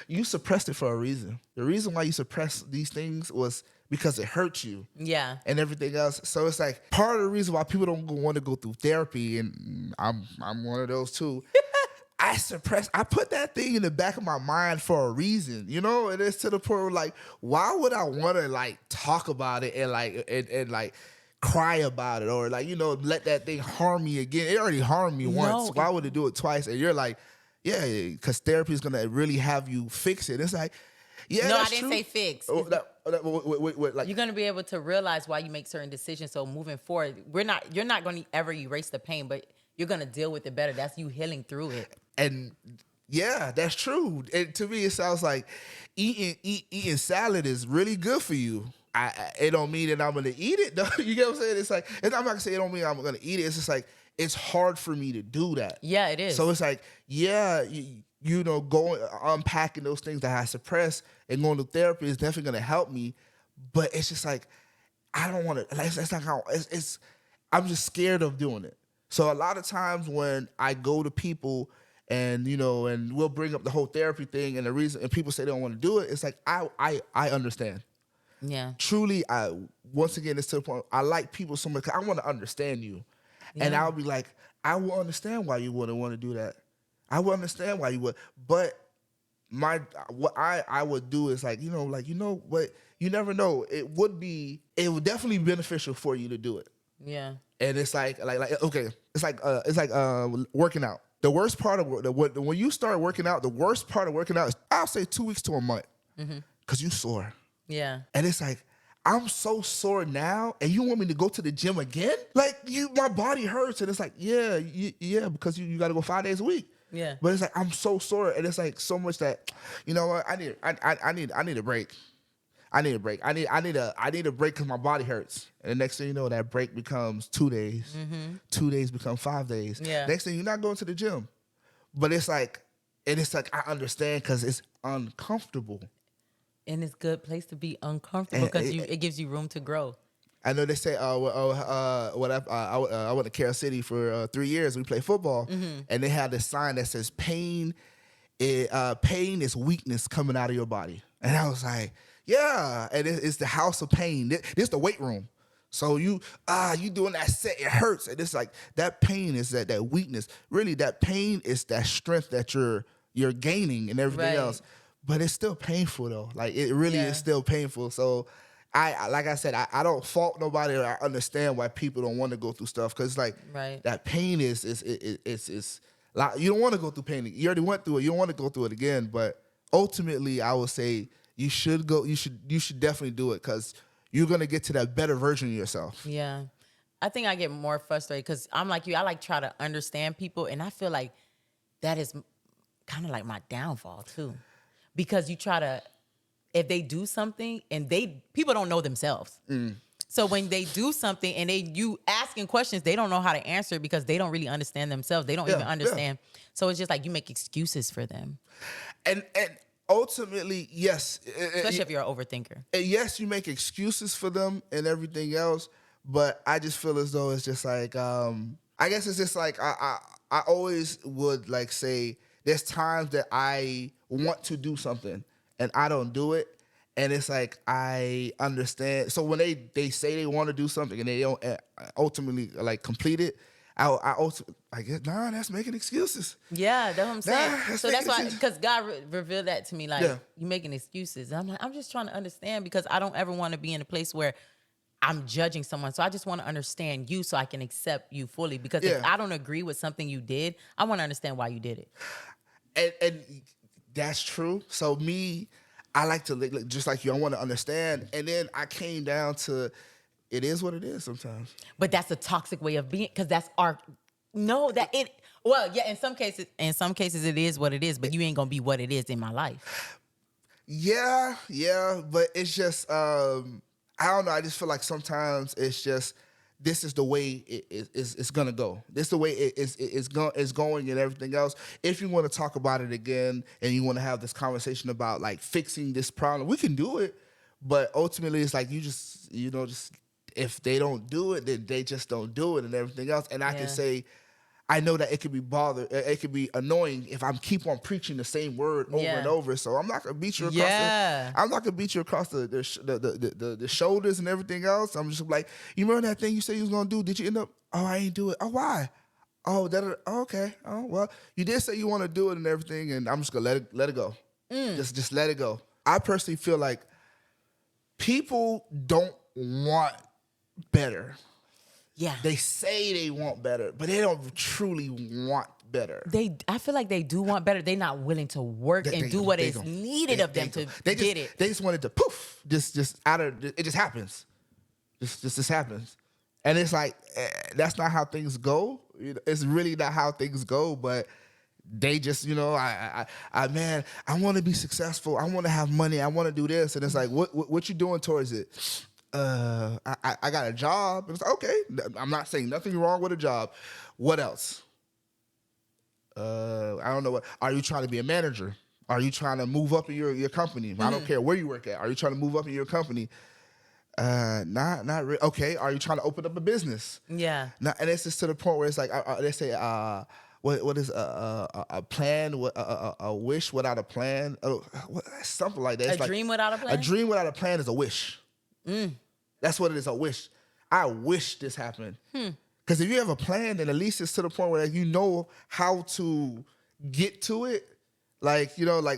you suppressed it for a reason. The reason why you suppressed these things was because it hurt you. Yeah. And everything else. So it's like part of the reason why people don't want to go through therapy, and I'm one of those too. I put that thing in the back of my mind for a reason, you know? And it's to the point where like, why would I want to like talk about it and like and like cry about it, or like, you know, let that thing harm me again? It already harmed me once. Why would it do it twice? And you're like, yeah, because therapy is gonna really have you fix it. It's like, yeah, no, that's I didn't true. say fix. Wait, like, You're gonna be able to realize why you make certain decisions. So moving forward, you're not going to ever erase the pain, but you're gonna deal with it better. That's you healing through it. and yeah, that's true. And to me, it sounds like eating salad is really good for you. It don't mean that I'm gonna eat it though. You get what I'm saying? It's like, I'm not gonna say it don't mean I'm gonna eat it. It's just like, it's hard for me to do that. Yeah, it is. So it's like, yeah, you know, going unpacking those things that I suppress and going to therapy is definitely gonna help me. But it's just like, I don't want to. Like, that's not how. It's. I'm just scared of doing it. So a lot of times when I go to people and, you know, and we'll bring up the whole therapy thing, and the reason, and people say they don't want to do it, it's like, I understand. Yeah. Truly, once again, it's to the point, I like people so much because I want to understand you. Yeah. And I'll be like, I will understand why you wouldn't want to do that. I will understand why you would. But what I would do is like, you know what, you never know. It would definitely be beneficial for you to do it. Yeah. And it's like okay, it's like working out. The worst part of when you start working out, the worst part of working out is, I'll say, 2 weeks to a month, because you sore. Yeah. And it's like, I'm so sore now, and you want me to go to the gym again? Like, my body hurts, and it's like, yeah, because you got to go 5 days a week. Yeah. But it's like, I'm so sore, and it's like so much that, you know what? I need a break. I need a break. I need a break because my body hurts. And the next thing you know, that break becomes 2 days. 2 days become 5 days. Yeah. Next thing, you're not going to the gym. But it's like I understand because it's uncomfortable. And it's a good place to be uncomfortable because it gives you room to grow. I know they say, I went to Carol City for 3 years. We played football, and they had this sign that says, pain is weakness coming out of your body. And I was like, yeah, and it's the house of pain. This is the weight room. So you doing that set, it hurts. And it's like, that pain is that weakness. Really, that pain is that strength that you're gaining and everything else. But it's still painful though. Like, it really is still painful. So like I said, I don't fault nobody. I understand why people don't want to go through stuff, because like that pain is like, you don't want to go through pain. You already went through it. You don't want to go through it again. But ultimately, I would say you should go. You should definitely do it, because you're gonna get to that better version of yourself. Yeah, I think I get more frustrated because I'm like you. I like try to understand people, and I feel like that is kind of like my downfall too. Because you try to, if they do something and people don't know themselves. So when they do something and you asking questions, they don't know how to answer because they don't really understand themselves. They don't even understand. Yeah. So it's just like you make excuses for them. And ultimately, yes. Especially if you're an overthinker. And yes, you make excuses for them and everything else. But I just feel as though it's just like, I guess it's just like, I always would like say, there's times that I want to do something and I don't do it. And it's like, I understand. So when they say they want to do something and they don't ultimately like complete it, I guess, nah, that's making excuses. Yeah, that's what I'm saying. Nah, so that's why, because God revealed that to me, like, you making excuses. And I'm like, I'm just trying to understand, because I don't ever want to be in a place where I'm judging someone. So I just want to understand you so I can accept you fully. Because if I don't agree with something you did, I want to understand why you did it. And that's true. So me, I like to, just like you, I want to understand. And then I came down to, it is what it is sometimes. But that's a toxic way of being, because that's in some cases it is what it is, but you ain't going to be what it is in my life. Yeah, but it's just, I don't know. I just feel like sometimes it's just this is the way it's gonna go. This is the way it's going and everything else. If you want to talk about it again and you want to have this conversation about like fixing this problem, we can do it. But ultimately, it's like just if they don't do it, then they just don't do it and everything else. And I can say, I know that it could be it could be annoying if I'm keep on preaching the same word over and over. So I'm not gonna beat you across. I'm not gonna beat you across the shoulders and everything else. I'm just like, you remember that thing you said you was gonna do? Did you end up? Oh, I ain't do it. Oh, why? Oh, okay. Oh, well, you did say you want to do it and everything, and I'm just gonna let it go. Just let it go. I personally feel like people don't want better. Yeah. They say they want better, but they don't truly want better. I feel like they do want better. They're not willing to work and do what is needed of them to get it. They just wanted to poof, just out of it. Just happens. Just happens, and it's like that's not how things go. It's really not how things go. But they just, I want to be successful. I want to have money. I want to do this, and it's like, what you doing towards it? I got a job. It's like, okay, I'm not saying nothing wrong with a job. What else? I don't know. Are you trying to be a manager? Are you trying to move up in your company? I don't care where you work at. Are you trying to move up in your company? Not really. Okay. Are you trying to open up a business? Yeah. And it's just to the point where it's like, they say, what is a plan? A wish without a plan? Something like that. It's a dream without a plan? A dream without a plan is a wish. That's what it is, a wish. I wish this happened. Because if you have a plan, then at least it's to the point where you know how to get to it. Like, like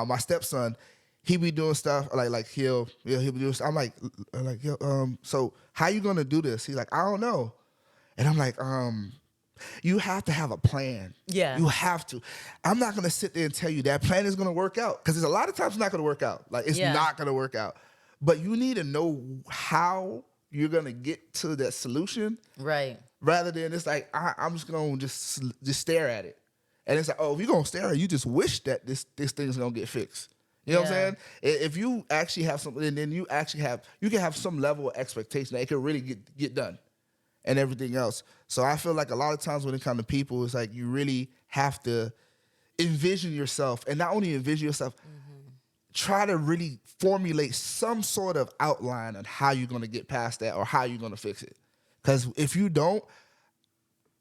my stepson, he be doing stuff he'll be doing stuff. I'm like, so how you gonna do this? He's like, I don't know. And I'm like, you have to have a plan. Yeah. You have to. I'm not gonna sit there and tell you that plan is gonna work out. Because there's a lot of times it's not gonna work out. Like it's not gonna work out. But you need to know how you're gonna get to that solution, right? Rather than it's like I'm just gonna just stare at it, and it's like, oh, if you're gonna stare at it, you just wish that this thing's gonna get fixed. You know what I'm saying? If you actually have something, then you can have some level of expectation that it can really get done, and everything else. So I feel like a lot of times when it comes to people, it's like you really have to envision yourself, and not only envision yourself. Try to really formulate some sort of outline on how you're going to get past that or how you're going to fix it. Because if you don't,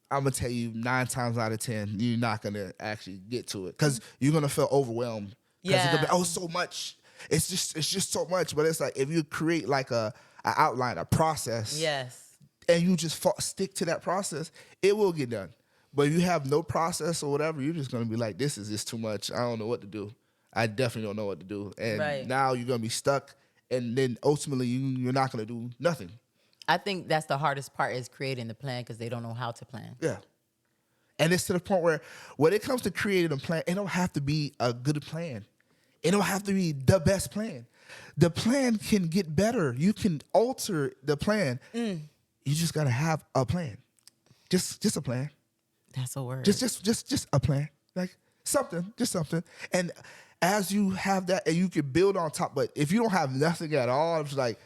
I'm going to tell you 9 times out of 10, you're not going to actually get to it because you're going to feel overwhelmed. Because you're going to be, so much. It's just so much. But it's like if you create like an outline, a process. Yes. And you just stick to that process, it will get done. But if you have no process or whatever, you're just going to be like, this is just too much. I don't know what to do. I definitely don't know what to do. And now you're going to be stuck. And then ultimately you're not going to do nothing. I think that's the hardest part is creating the plan because they don't know how to plan. Yeah. And it's to the point where when it comes to creating a plan, it don't have to be a good plan. It don't have to be the best plan. The plan can get better. You can alter the plan. You just got to have a plan. Just a plan. That's a word. Just a plan. Like something, just something. And as you have that, and you can build on top, but if you don't have nothing at all, it's like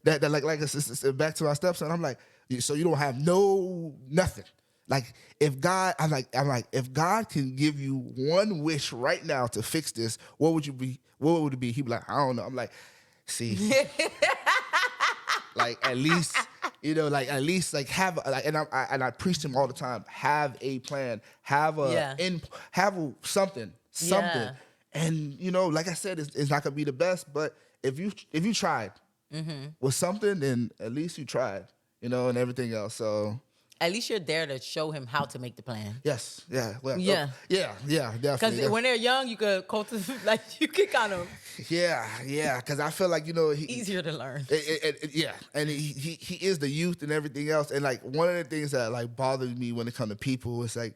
that like it's back to my stepson. I'm like, so you don't have nothing. Like if God, I'm like, if God can give you one wish right now to fix this, what would it be? He'd be like, I don't know. I'm like, see, like at least have and I preach to him all the time. Have a plan. Have something. Yeah. And like I said, it's not gonna be the best, but if you tried with something, then at least you tried, and everything else. So at least you're there to show him how to make the plan. Yes. Yeah. Well. Yeah. Definitely. Because when they're young, you could cultivate, you could kind of. Yeah. Because I feel like easier to learn. Yeah, and he is the youth and everything else. And like one of the things that like bothers me when it comes to people is like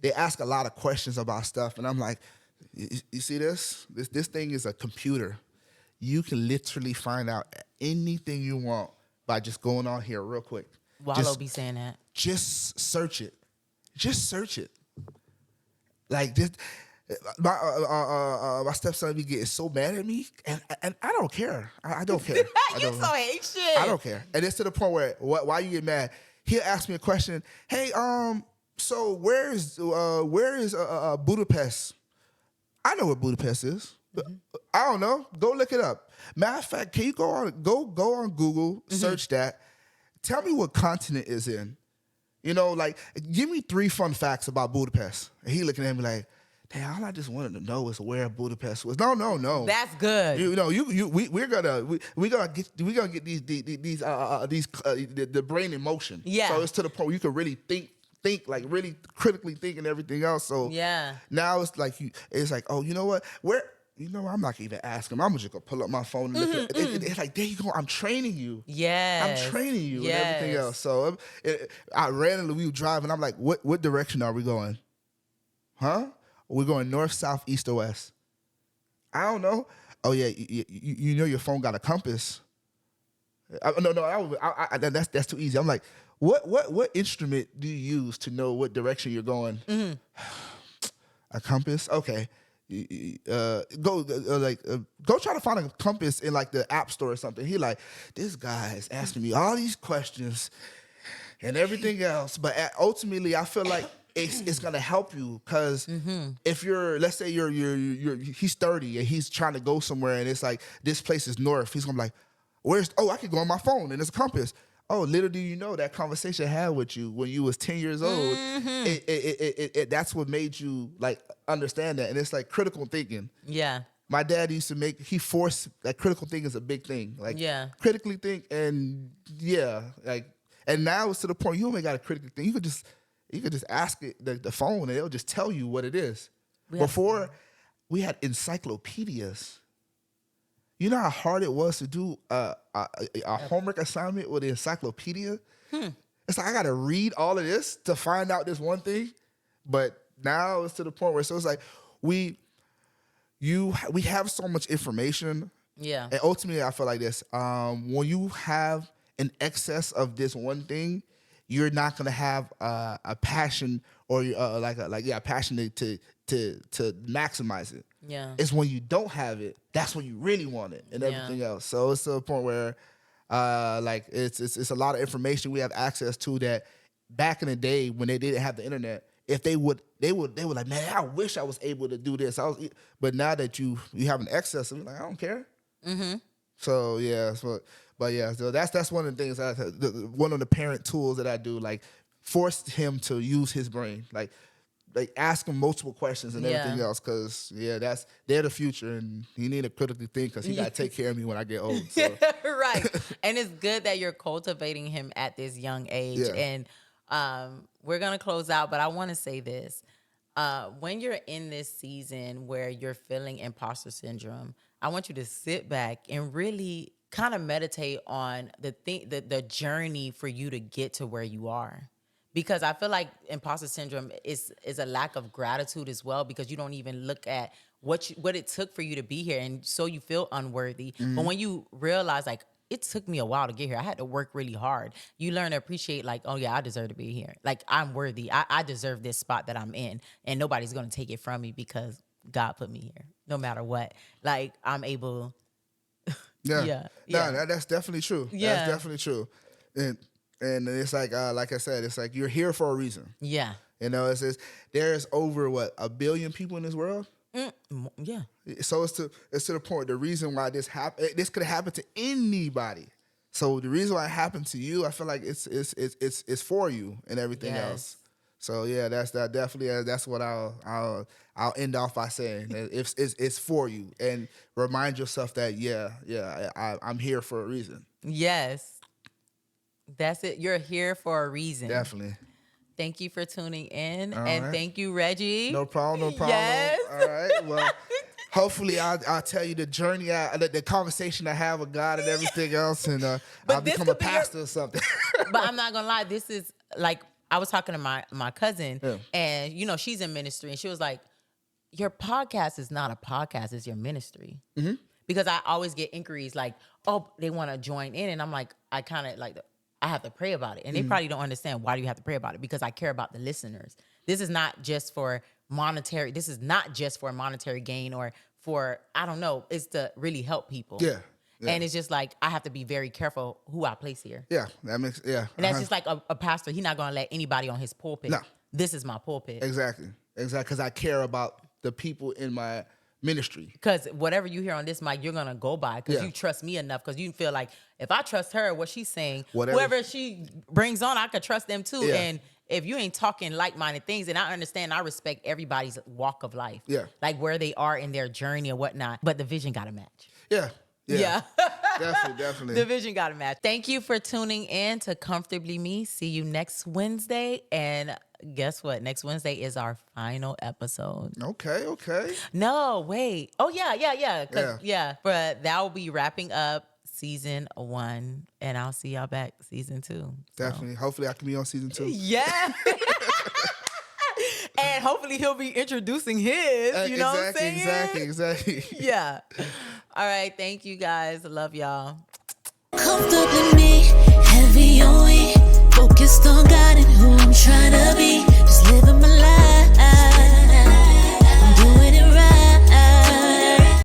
they ask a lot of questions about stuff, and I'm like, you see this thing is a computer. You can literally find out anything you want by just going on here real quick. Wallow be saying that. Just search it. Like this. My stepson be getting so mad at me, and I don't care. I don't care. I You don't. so hate shit. I don't care. And it's to the point where why you get mad? He'll ask me a question. Hey, so where is Budapest? I know what Budapest is. I don't know. Go look it up. Matter of fact, can you go on Google, search that. Tell me what continent is in. You know, like, give me 3 fun facts about Budapest. And he looking at me like, damn, all I just wanted to know is where Budapest was. No. That's good. You know, we're gonna get these the brain in motion. Yeah. So it's to the point where you can really think like really critically think and everything else. So Yeah. now it's like oh, you know what? I'm not gonna even ask him. I'm just gonna pull up my phone and look at it. It's like, there you go. I'm training you. Yes. I'm training you and everything else. So I randomly, we were driving. I'm like, what direction are we going? Huh? We're going north, south, east, or west. I don't know. Oh yeah, you know your phone got a compass. That's too easy. I'm like, what instrument do you use to know what direction you're going? A compass. Okay. Go try to find a compass in like the app store or something. He like, this guy is asking me all these questions and everything else, but ultimately I feel like it's gonna help you because if let's say he's 30 and he's trying to go somewhere and it's like this place is north, he's gonna be like, I could go on my phone and there's a compass. Oh, little do you know that conversation I had with you when you was 10 years old, that's what made you like understand that. And it's like critical thinking. Yeah. My dad used to he forced that critical thinking is a big thing. Like critically think and and now it's to the point you only got to critically think. You could just ask it the phone and it'll just tell you what it is. Before we had encyclopedias. You know how hard it was to do a homework assignment with the encyclopedia? It's like I got to read all of this to find out this one thing. But now it's to the point where it's like we have so much information. Yeah. And ultimately, I feel like this. When you have an excess of this one thing, you're not gonna have a passion or a passion to maximize it. Yeah. It's when you don't have it, that's when you really want it and everything else. So it's to a point where it's a lot of information we have access to that back in the day when they didn't have the internet, if they would like, man, I wish I was able to do this. But now that you have an excess, I'm like, I don't care. So yeah, so that's one of the things one of the parent tools that I do, like force him to use his brain, like ask him multiple questions and everything else, because they're the future, and he need to critically think because he got to take care of me when I get old. So. Right, and it's good that you're cultivating him at this young age. Yeah. And we're gonna close out, but I want to say this: when you're in this season where you're feeling imposter syndrome, I want you to sit back and really kind of meditate on the journey for you to get to where you are. Because I feel like imposter syndrome is a lack of gratitude as well, because you don't even look at what it took for you to be here, and so you feel unworthy. But when you realize, like, it took me a while to get here, I had to work really hard, you learn to appreciate, like, oh yeah, I deserve to be here. Like, I'm worthy. I deserve this spot that I'm in, and nobody's gonna take it from me because God put me here. No matter what, like, I'm able. Yeah. No, that's definitely true. Yeah. That's definitely true. And it's like I said, it's like you're here for a reason. Yeah. You know, there's over 1 billion people in this world. Yeah. So it's to the point. The reason why this could happen to anybody. So the reason why it happened to you, I feel like it's for you and everything else. So yeah, that's what I'll end off by saying. It's for you, and remind yourself that I'm here for a reason. Yes. That's it. You're here for a reason. Definitely. Thank you for tuning in. All and right. Thank you, Reggie. No problem. Yes. All right. Well, hopefully I'll tell you the journey, the conversation I have with God and everything else, and I'll become a pastor or something. But I'm not going to lie. This is like, I was talking to my cousin, and, she's in ministry, and she was like, your podcast is not a podcast, it's your ministry. Mm-hmm. Because I always get inquiries like, oh, they want to join in. And I'm like, I kind of like, I have to pray about it. And they probably don't understand, why do you have to pray about it? Because I care about the listeners. This is not just for monetary. This is not just for monetary gain or for, I don't know, it's to really help people. Yeah. And it's just like, I have to be very careful who I place here. Yeah, that makes, yeah. And that's just like a pastor. He's not going to let anybody on his pulpit. No. This is my pulpit. Exactly. Because I care about the people in my ministry. Because whatever you hear on this mic, you're going to go by because Yeah. you trust me enough. Because you feel like if I trust her, what she's saying, Whatever. whoever she brings on, I could trust them too. Yeah. And if you ain't talking like-minded things, and I understand, I respect everybody's walk of life. Yeah. Like where they are in their journey or whatnot. But the vision got to match. Yeah. Yeah. Definitely. The vision got to match. Thank you for tuning in to Comfortably Me. See you next Wednesday. And guess what? Next Wednesday is our final episode. Okay. No, wait. Oh, yeah. Yeah. But that will be wrapping up season 1. And I'll see y'all back season 2. So. Definitely. Hopefully I can be on season 2. Yeah. And hopefully he'll be introducing his. You know what I'm saying? Exactly. Yeah. All right. Thank you guys. Love y'all. Comfortably